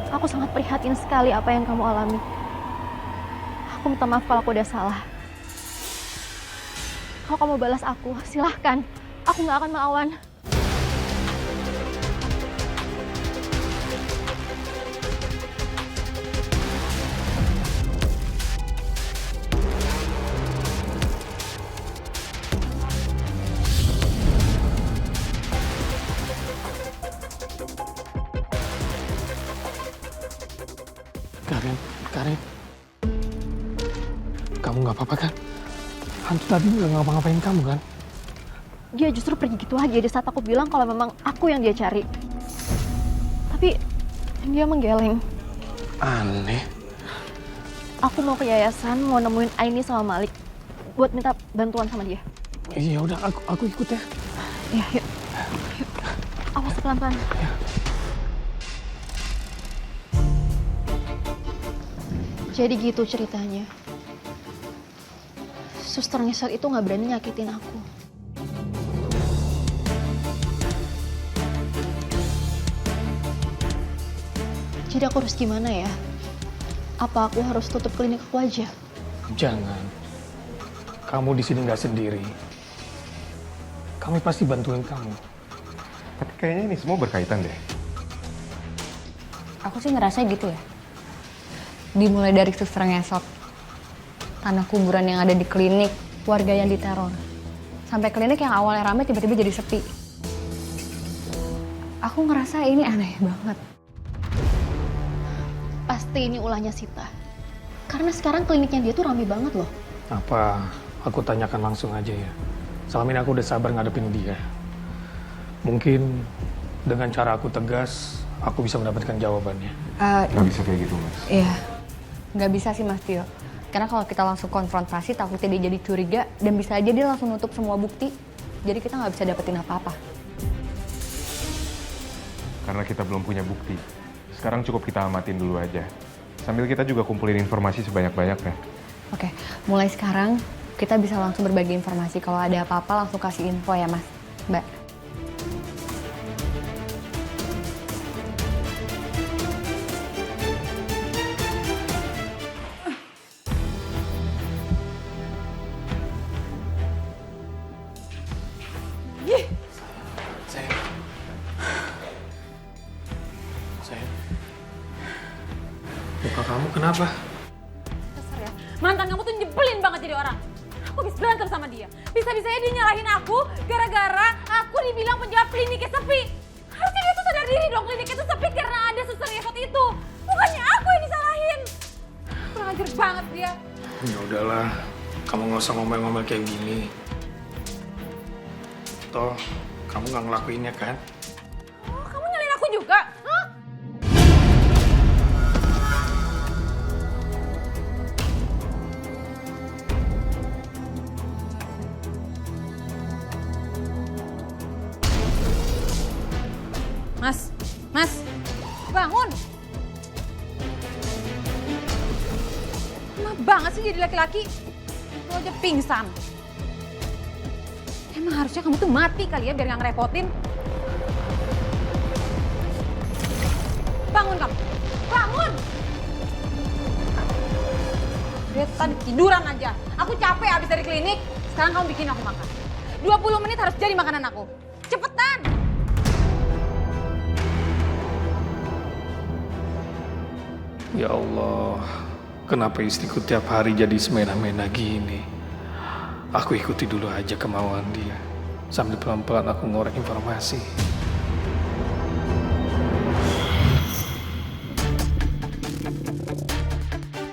G: Aku sangat prihatin sekali apa yang kamu alami. Aku minta maaf kalau aku udah salah. Kalau kamu balas aku, silahkan. Aku nggak akan melawan.
B: Karin, kamu nggak apa-apa kan? Hantu tadi nggak ngapa-ngapain kamu kan?
G: Dia justru pergi gitu aja di saat aku bilang kalau memang aku yang dia cari. Tapi dia menggeleng.
B: Aneh.
G: Aku mau ke yayasan, mau nemuin Aini sama Malik buat minta bantuan sama dia.
B: Iya udah, aku ikut ya.
G: Iya, yuk. Awas pelan-pelan. Jadi gitu ceritanya. Suster ngesot itu nggak berani nyakitin aku. Jadi aku harus gimana ya? Apa aku harus tutup klinik aku aja?
B: Jangan. Kamu di sini nggak sendiri. Kami pasti bantuin kamu.
D: Tapi kayaknya ini semua berkaitan deh.
I: Aku sih ngerasa gitu ya. Dimulai dari suster ngesot, tanah kuburan yang ada di klinik, warga yang diteror, sampai klinik yang awalnya ramai tiba-tiba jadi sepi. Aku ngerasa ini aneh banget.
G: Pasti ini ulahnya Sita. Karena sekarang kliniknya dia tuh rame banget loh.
B: Apa aku tanyakan langsung aja ya. Selama ini aku udah sabar ngadepin dia. Mungkin dengan cara aku tegas, aku bisa mendapatkan jawabannya.
D: Nggak bisa kayak gitu, Mas.
I: Iya, nggak bisa sih Mas Tio. Karena kalau kita langsung konfrontasi, takutnya dia jadi curiga dan bisa aja dia langsung nutup semua bukti. Jadi kita nggak bisa dapetin apa-apa.
D: Karena kita belum punya bukti. Sekarang cukup kita amatin dulu aja. Sambil kita juga kumpulin informasi sebanyak-banyaknya.
I: Oke, mulai sekarang kita bisa langsung berbagi informasi. Kalau ada apa-apa langsung kasih info ya Mas, Mbak.
B: Muka kamu kenapa?
A: Dasar ya, mantan kamu tuh nyebelin banget jadi orang. Aku habis berantem sama dia. Bisa-bisanya dia nyalahin aku gara-gara aku dibilang penjawab kliniknya sepi. Harusnya dia tuh sadar diri dong kliniknya tuh sepi karena ada suster ngesot itu. Bukannya aku yang disalahin. Kurang ajar banget dia.
B: Ya udahlah, kamu nggak usah ngomel-ngomel kayak gini. Toh, kamu nggak ngelakuinnya kan?
A: Oh, kamu nyalahin aku juga? Hah? Mas, bangun. Lama banget sih jadi laki-laki. Lo aja pingsan. Emang harusnya kamu tuh mati kali ya biar nggak ngerepotin. bangun kamu. Bangun! Dia tadi tiduran aja. Aku capek habis dari klinik. Sekarang kamu bikin aku makan. 20 menit harus jadi makanan aku. Cepetan!
B: Ya Allah, kenapa istriku tiap hari jadi semena-mena gini? Aku ikuti dulu aja kemauan dia. Sambil pelan-pelan aku ngorek informasi.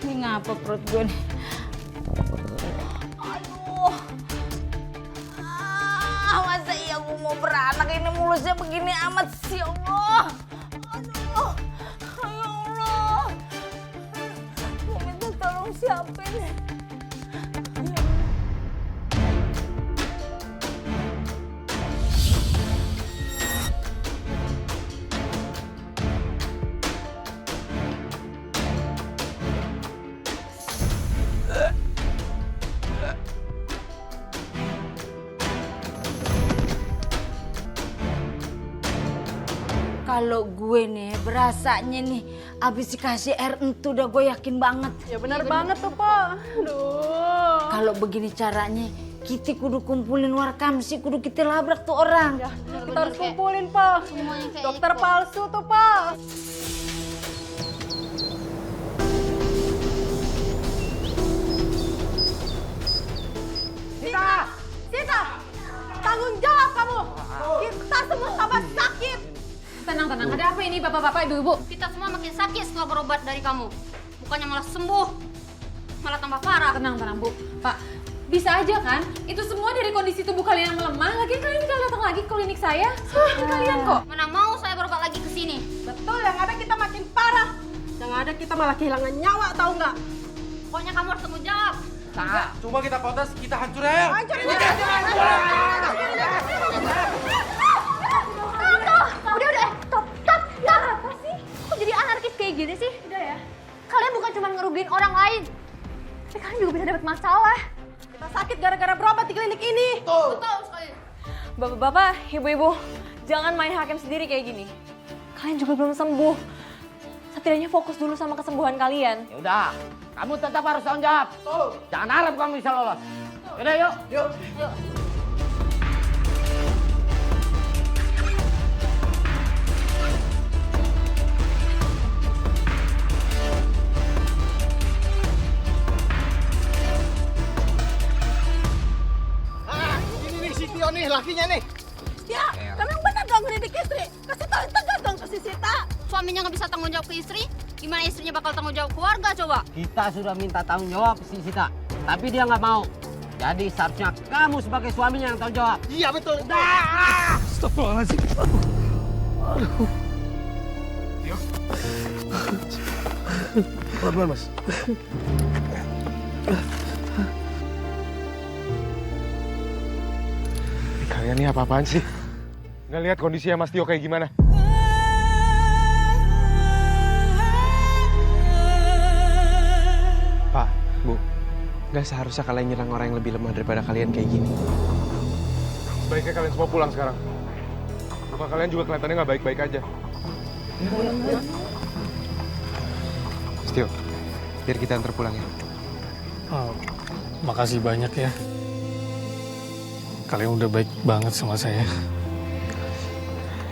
E: Ini ngapa perut gue nih? Aduh. Masa iya gue mau beranak ini mulusnya begini amat sih, Allah. Aduh. Ya Allah. Gue minta tolong siapa ini? Kalau gue nih berasanya nih abis dikasih air entu udah gue yakin banget.
J: Ya benar banget tuh, Pak. Aduh.
E: Kalau begini caranya kita kudu kumpulin warkam sih, kudu kita labrak tuh orang.
J: Ya, kita harus kumpulin, Pak. Dokter palsu tuh, Pak. Sita! Tanggung jawab kamu! Kita semua sama sakit!
A: Tenang, ada apa ini bapak-bapak, ibu-ibu?
M: Kita semua makin sakit setelah berobat dari kamu. Bukannya malah sembuh, malah tambah parah.
A: Tenang, Bu. Pak, bisa aja kan? Itu semua dari kondisi tubuh kalian yang melemah. Lagian kalian tinggal datang lagi ke klinik saya. Sama kalian kok.
M: Mana mau saya berobat lagi ke sini?
J: Betul, yang ada kita makin parah. Yang ada kita malah kehilangan nyawa, tahu nggak?
M: Pokoknya kamu harus tanggung jawab.
F: Nah, coba kita protes, kita hancurin aja.
J: Hancurin aja.
C: Udah, stop. Apa sih? Kok jadi anarkis kayak gini sih?
A: Udah ya.
C: Kalian bukan cuma ngerugiin orang lain, tapi kalian juga bisa dapat masalah.
J: Kita sakit gara-gara berobat di klinik ini.
M: Betul sekali.
C: Bapak-bapak, ibu-ibu, jangan main hakim sendiri kayak gini. Kalian juga belum sembuh. Setidaknya fokus dulu sama kesembuhan kalian.
N: Ya udah, kamu tetap harus tanggung jawab. Jangan harap kamu bisa lolos. Yaudah, yuk.
J: Yuk.
F: Ini nih si Tio nih, lakinya nih.
J: Ya, memang benar dong ngelidik istri. Kasih tahu tegas dong ke si Sita.
M: Suaminya nggak bisa tanggung jawab ke istri, gimana istrinya bakal tanggung jawab keluarga coba?
N: Kita sudah minta tanggung jawab si Sita, tapi dia nggak mau. Jadi seharusnya kamu sebagai suaminya yang tanggung jawab.
F: Iya betul.
B: Astagfirullahaladzim. Aduh.
F: Tio. Pelan-pelan, Mas. Kalian nih apa-apaan sih? Nggak lihat kondisinya Mas Tio kayak gimana?
O: Pak, Bu, nggak seharusnya kalian nyerang orang yang lebih lemah daripada kalian kayak gini.
F: Sebaiknya kalian semua pulang sekarang. Muka kalian juga kelihatannya nggak baik-baik aja.
O: Mas Tio, biar kita antar pulang ya.
B: Oh, makasih banyak ya. Kalian udah baik banget sama saya.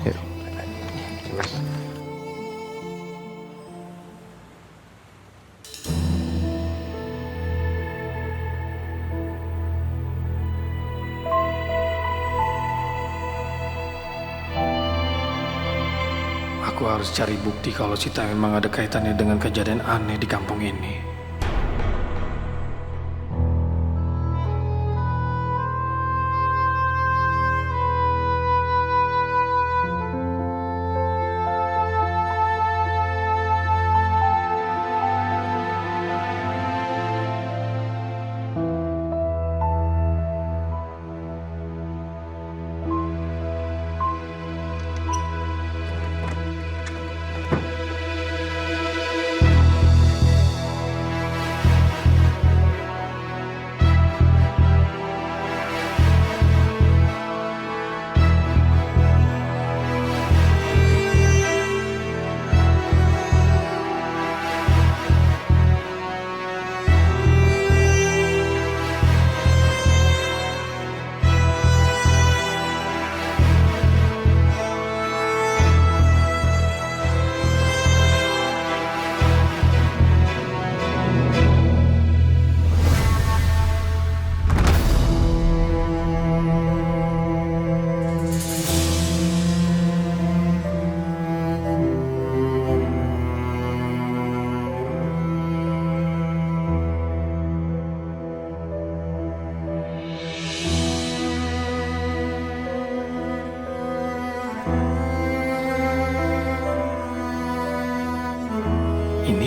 O: Yuk.
B: Aku harus cari bukti kalau Sita memang ada kaitannya dengan kejadian aneh di kampung ini.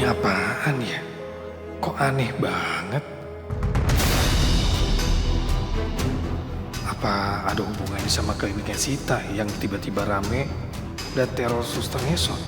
B: apaan ya? Kok aneh banget? Apa ada hubungannya sama kliniknya Sita yang tiba-tiba rame dan teror suster ngesot?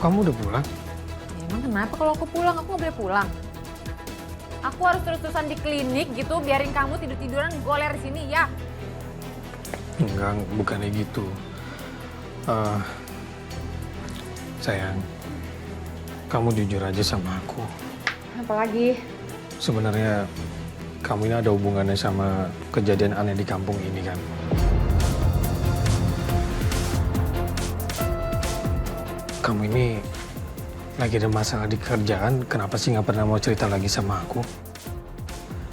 B: Kamu udah pulang?
A: Ya, emang kenapa kalau aku pulang? Aku nggak boleh pulang. Aku harus terus-terusan di klinik gitu, biarin kamu tidur-tiduran goler di sini ya?
B: Enggak, bukannya gitu. Sayang, kamu jujur aja sama aku.
A: Apalagi?
B: Sebenarnya kamu ini ada hubungannya sama kejadian aneh di kampung ini kan? Kamu ini lagi ada masalah di kerjaan, kenapa sih nggak pernah mau cerita lagi sama aku?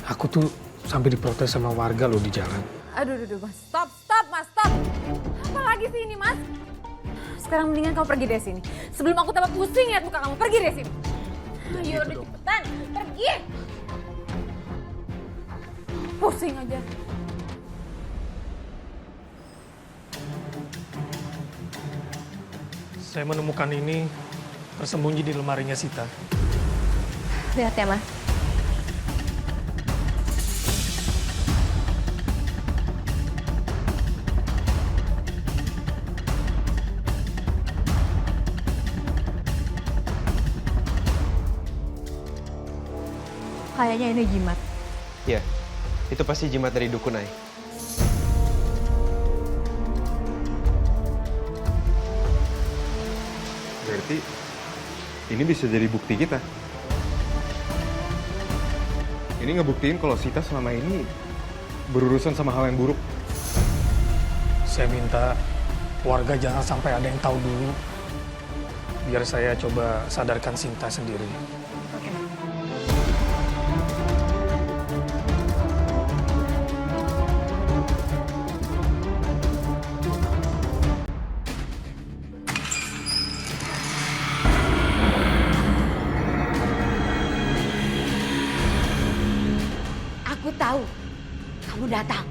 B: Aku tuh sampai diprotes sama warga loh di jalan.
A: Aduh, mas, stop, mas, stop. Apa lagi sih ini, mas? Sekarang mendingan kamu pergi dari sini. Sebelum aku tambah pusing lihat muka kamu, pergi dari sini. Ayo, udah cepetan, pergi. Pusing aja.
B: Saya menemukan ini tersembunyi di lemarinya Sita.
I: Lihat ya, Mas.
L: Kayaknya ini jimat.
O: Iya, itu pasti jimat dari dukun, Ai.
D: Berarti ini bisa jadi bukti kita. Ini ngebuktiin kalau Sita selama ini berurusan sama hal yang buruk.
B: Saya minta warga jangan sampai ada yang tahu dulu. Biar saya coba sadarkan Sinta sendiri.
A: Oke.
E: Aku tahu kamu datang.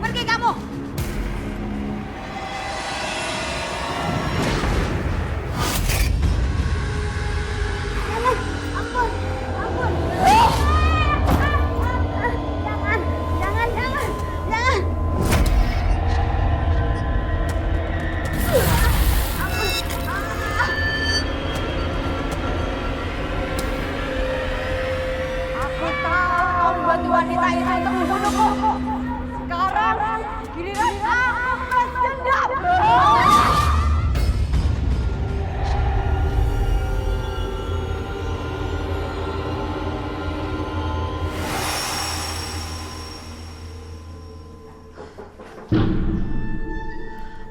E: Pergi kamu. Ampun, ampun. Jangan. Aku tahu kamu bantu wanita itu untuk membunuhku. Sekarang giliran aku membalas dendam.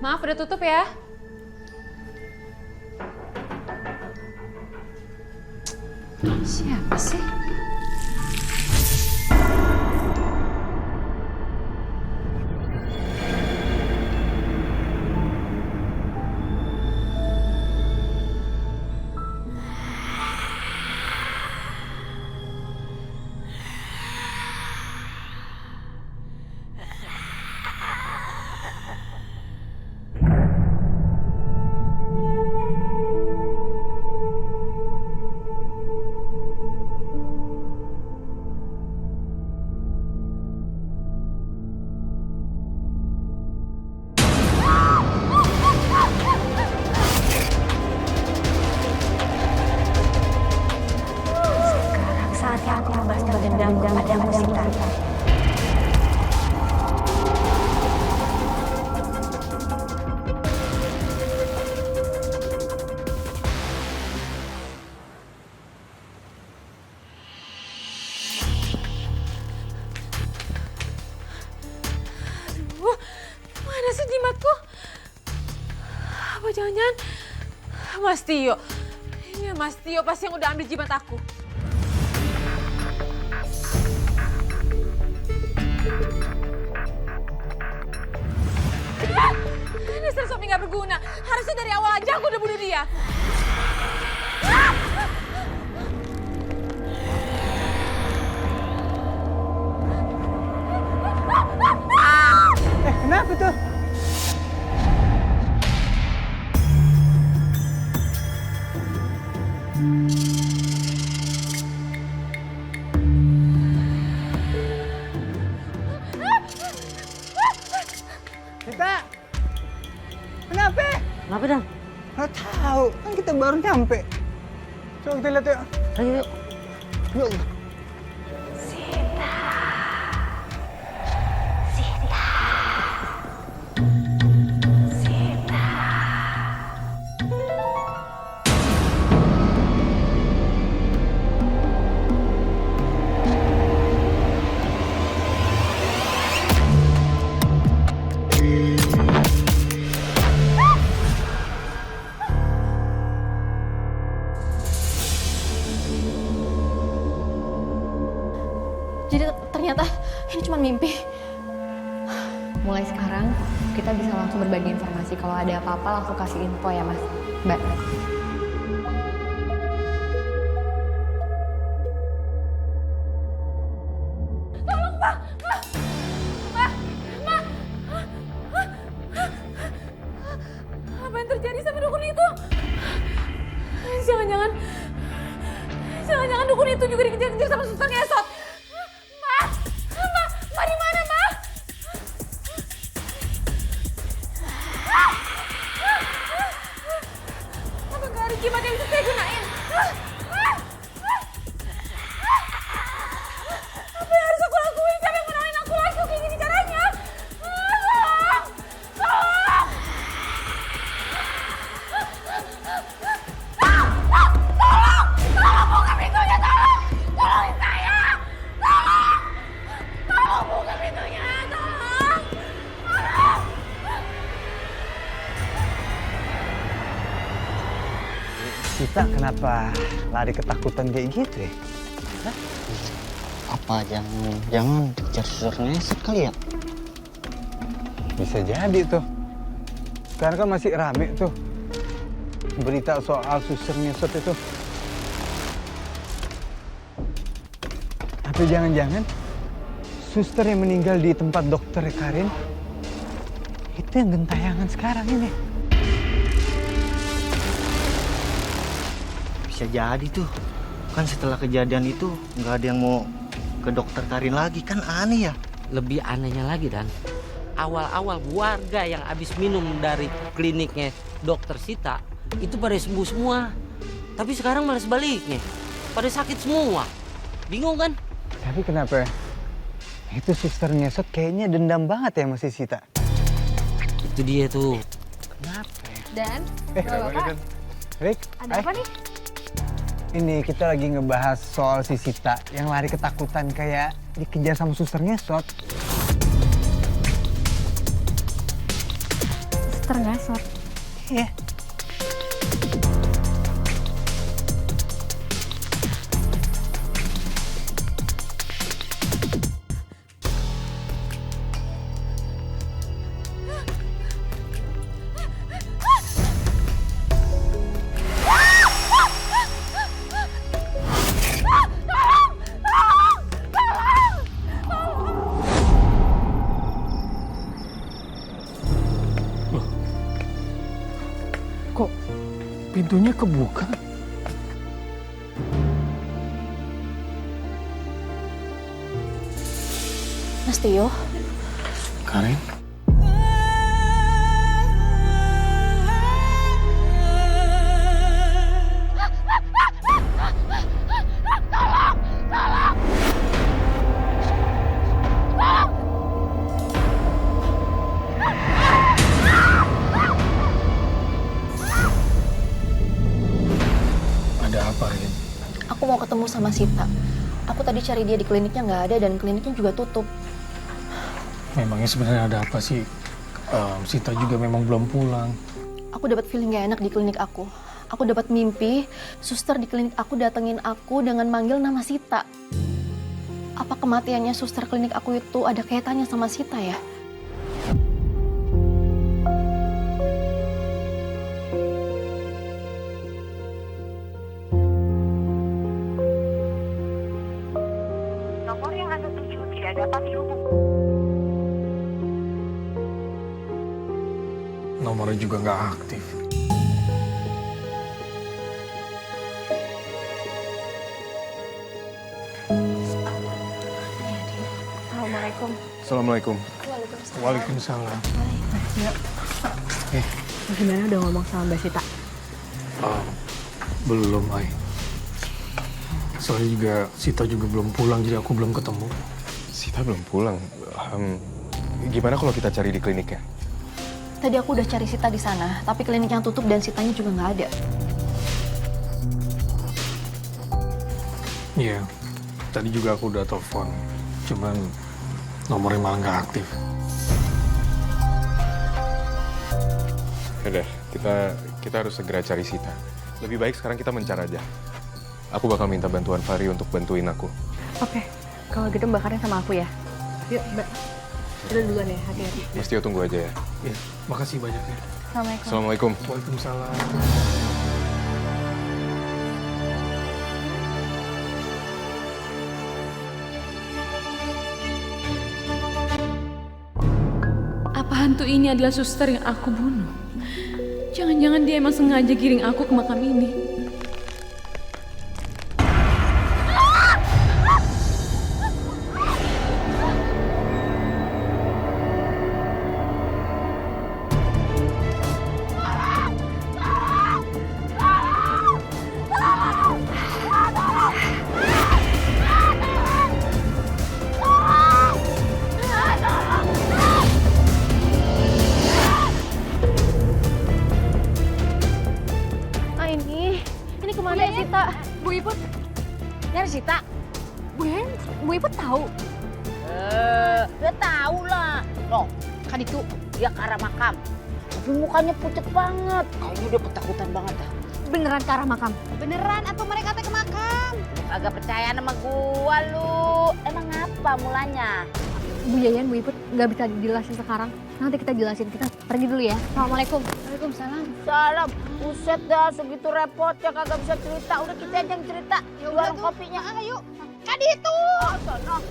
A: Maaf, udah tutup ya.
L: Siapa sih?
E: Saatnya aku membalas dendam pada Sita.
A: Aduh, mana sih jimatku? Apa jangan-jangan Mas Tio? Iya, Mas Tio pasti yang udah ambil jimat aku. berguna. Harusnya dari awal aja aku udah bunuh dia.
H: Kenapa tuh? Sita, kenapa?
N: Kenapa, Dan?
H: Nggak tahu, kan kita baru nyampe. Coba kita lihat yuk.
N: Ayo, yuk.
H: Yuk.
G: Jadi ternyata ini cuma mimpi.
I: Mulai sekarang kita bisa langsung berbagi informasi. Kalau ada apa-apa langsung kasih info ya Mas, Mbak.
A: Tolong, Pak! Pak! Apa yang terjadi sama dukun itu? Jangan-jangan dukun itu juga dikejar-kejar sama suster ngesot. Mbak di mana, Mbak? Apa nggak ada jimat yang bisa saya gunain? Apa yang harus aku lakuin? Siapa yang menolongin aku lagi? Kayak gini caranya? Tolong! Tolong! Tolong buka pintunya, tolong! Tolongin saya! Tolong! Tolong buka pintunya, tolong! Tolong!
H: Sita kenapa lari ketakutan kayak gitu ya?
P: Apa jangan dikejar suster ngesot kali ya?
H: Bisa jadi tuh. Sekarang kan masih rame tuh berita soal suster ngesot itu. Atau jangan-jangan suster yang meninggal di tempat dokter Karin itu yang gentayangan sekarang ini.
P: Bisa jadi tuh. Kan setelah kejadian itu nggak ada yang mau ke dokter Karin lagi, kan aneh ya.
N: Lebih anehnya lagi, Dan. Awal-awal warga yang habis minum dari kliniknya dokter Sita itu pada sembuh semua. Tapi sekarang malah sebaliknya. Pada sakit semua. Bingung kan?
H: Tapi kenapa itu suster ngesot kayaknya dendam banget ya sama si Sita?
N: Itu dia tuh.
H: Kenapa ya?
C: Dan,
H: Bapak. Rick,
C: ada apa nih?
H: Ini kita lagi ngebahas soal si Sita yang lari ketakutan kayak dikejar sama suster ngesot.
C: Suster ngesot?
H: Iya.
B: Kok pintunya kebuka?
G: Mas Tio,
B: Karin? Ada apa, Rin?
G: aku mau ketemu sama Sita. Aku tadi cari dia di kliniknya nggak ada dan kliniknya juga tutup.
B: Memangnya sebenarnya ada apa sih? Sita juga memang belum pulang.
G: Aku dapat feeling gak enak di klinik aku. Aku dapat mimpi, suster di klinik aku datengin aku dengan manggil nama Sita. Apa kematiannya suster klinik aku itu ada kaitannya sama Sita ya?
B: Nomornya juga nggak aktif.
C: Assalamualaikum.
D: Assalamualaikum.
B: Waalaikumsalam.
C: Gimana udah ngomong sama Mbak Sita?
B: Belum, Ai. Soalnya juga Sita juga belum pulang, jadi aku belum ketemu.
D: Sita belum pulang. Gimana kalau kita cari di kliniknya?
G: Tadi aku udah cari Sita di sana, tapi kliniknya tutup dan Sitanya juga nggak ada.
B: Iya, tadi juga aku udah telepon. Cuman nomornya malah nggak aktif.
D: Udah, kita harus segera cari Sita. Lebih baik sekarang kita mencar aja. Aku bakal minta bantuan Fahri untuk bantuin aku.
C: Oke, kalau gitu Mbak Karin sama aku ya. Yuk, Mbak. Udah duluan ya, hati-hati.
D: Mas Tio tunggu aja ya.
B: Iya, makasih banyak ya.
C: Assalamualaikum.
D: Assalamualaikum.
B: Waalaikumsalam.
Q: Apa hantu ini adalah suster yang aku bunuh? Jangan-jangan dia emang sengaja giring aku ke makam ini.
G: Ini kemana ya, Sita?
E: Bu Iput, nyari Sita.
G: Bu Iput tahu?
E: Dia tahu lah. Loh, kan itu dia ke arah makam. Tapi mukanya pucet banget. Kayaknya dia ketakutan banget dah.
G: Beneran ke arah makam?
E: Beneran atau mereka teh ke makam? Agak percaya sama gua lu. Emang apa mulanya?
C: Bu Yayan, Bu Iput, nggak bisa dijelasin sekarang. Nanti kita jelasin. Kita pergi dulu ya. Assalamualaikum.
E: Waalaikumsalam. Salam. Buset dah, segitu repotnya kagak bisa cerita. Udah kita aja yang cerita. Jualan kopinya. Ayo. Kan itu. Oh, sono.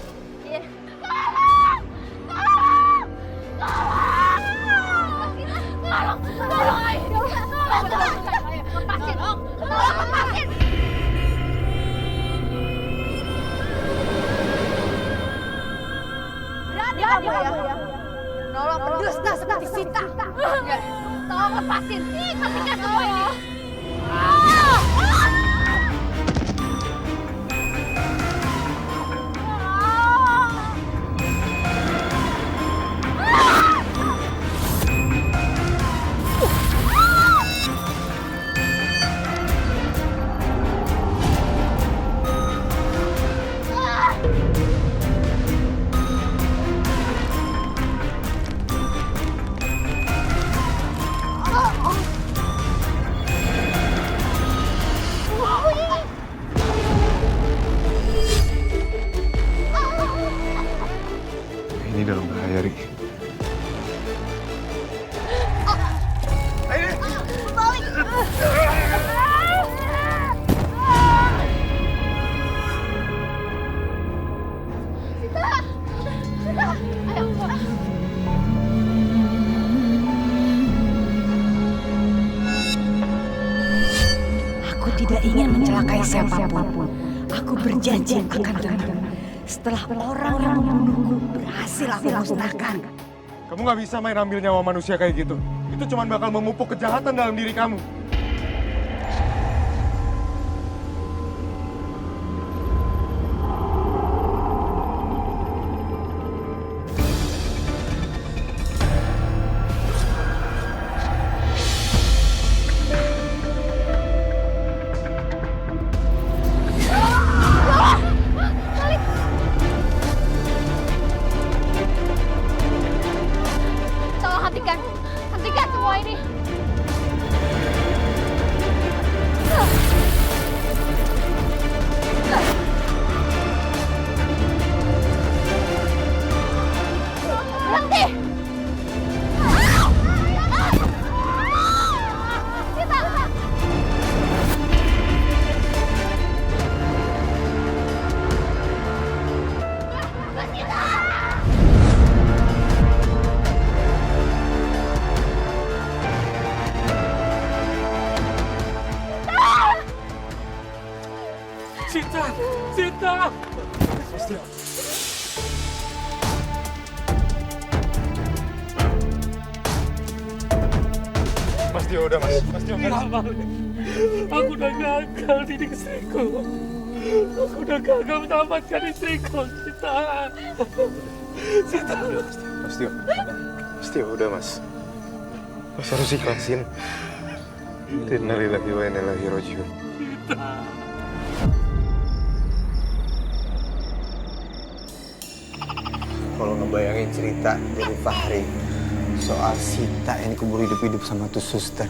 E: Iya. Tolong! Tolong! Tolong! Tolong! Tolong! Ayo. Tolong! Lepasin. Tolong, lepasin. Berani kamu ya? Nolong pendusta seperti Sita. Tolong lepasin. Hentikan semua ini.
D: Ini dalam bahaya, Rik.
J: Aku tidak ingin mencelakai siapapun. Aku berjanji akan datang setelah orang yang membunuhku berhasil aku musnahkan.
D: Kamu nggak bisa main ambil nyawa manusia kayak gitu. Itu cuma bakal memupuk kejahatan dalam diri kamu.
G: Tolong hentikan semua ini.
B: Sita.
F: Mas Tio udah mas. Mas Tio kan.
B: Aku udah gagal didik istriku. Aku udah gagal menyelamatkan istriku, Sita. Sita.
F: Mas Tio. Mas Tio udah mas. Mas harus ikhlasin. Innalillahi wa inna ilaihi raji'un. Kalau ngebayangin cerita dari Fahri soal Sita yang dikubur hidup-hidup sama tuh suster,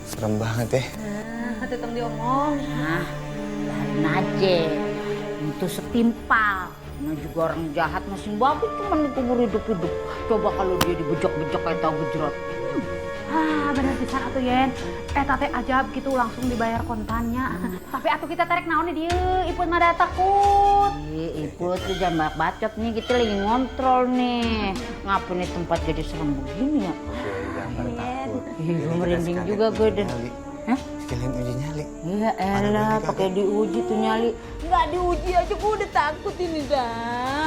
F: serem banget ya.
E: Tetang diomong. Nah, aja. Itu setimpal. Nah juga orang jahat masih bagus cuma dikubur hidup-hidup. Coba kalau dia dibejok-bejok kayak tahu gejrot.
J: Bener pisan atuh Yen. Teh ajab gitu langsung dibayar kontannya. Tapi atuh kita tarik naon dia, Iput mah takut.
E: Iput lu jangan banyak bacot nih, kita lagi ngontrol nih. Ngapa nih tempat jadi serem begini ya?
F: Jangan takut.
E: Gue merinding juga gue deh. Hah?
F: Sekalian uji nyali.
E: Iya elah, pakai diuji tuh nyali. Nggak diuji aja gue udah takut ini dah.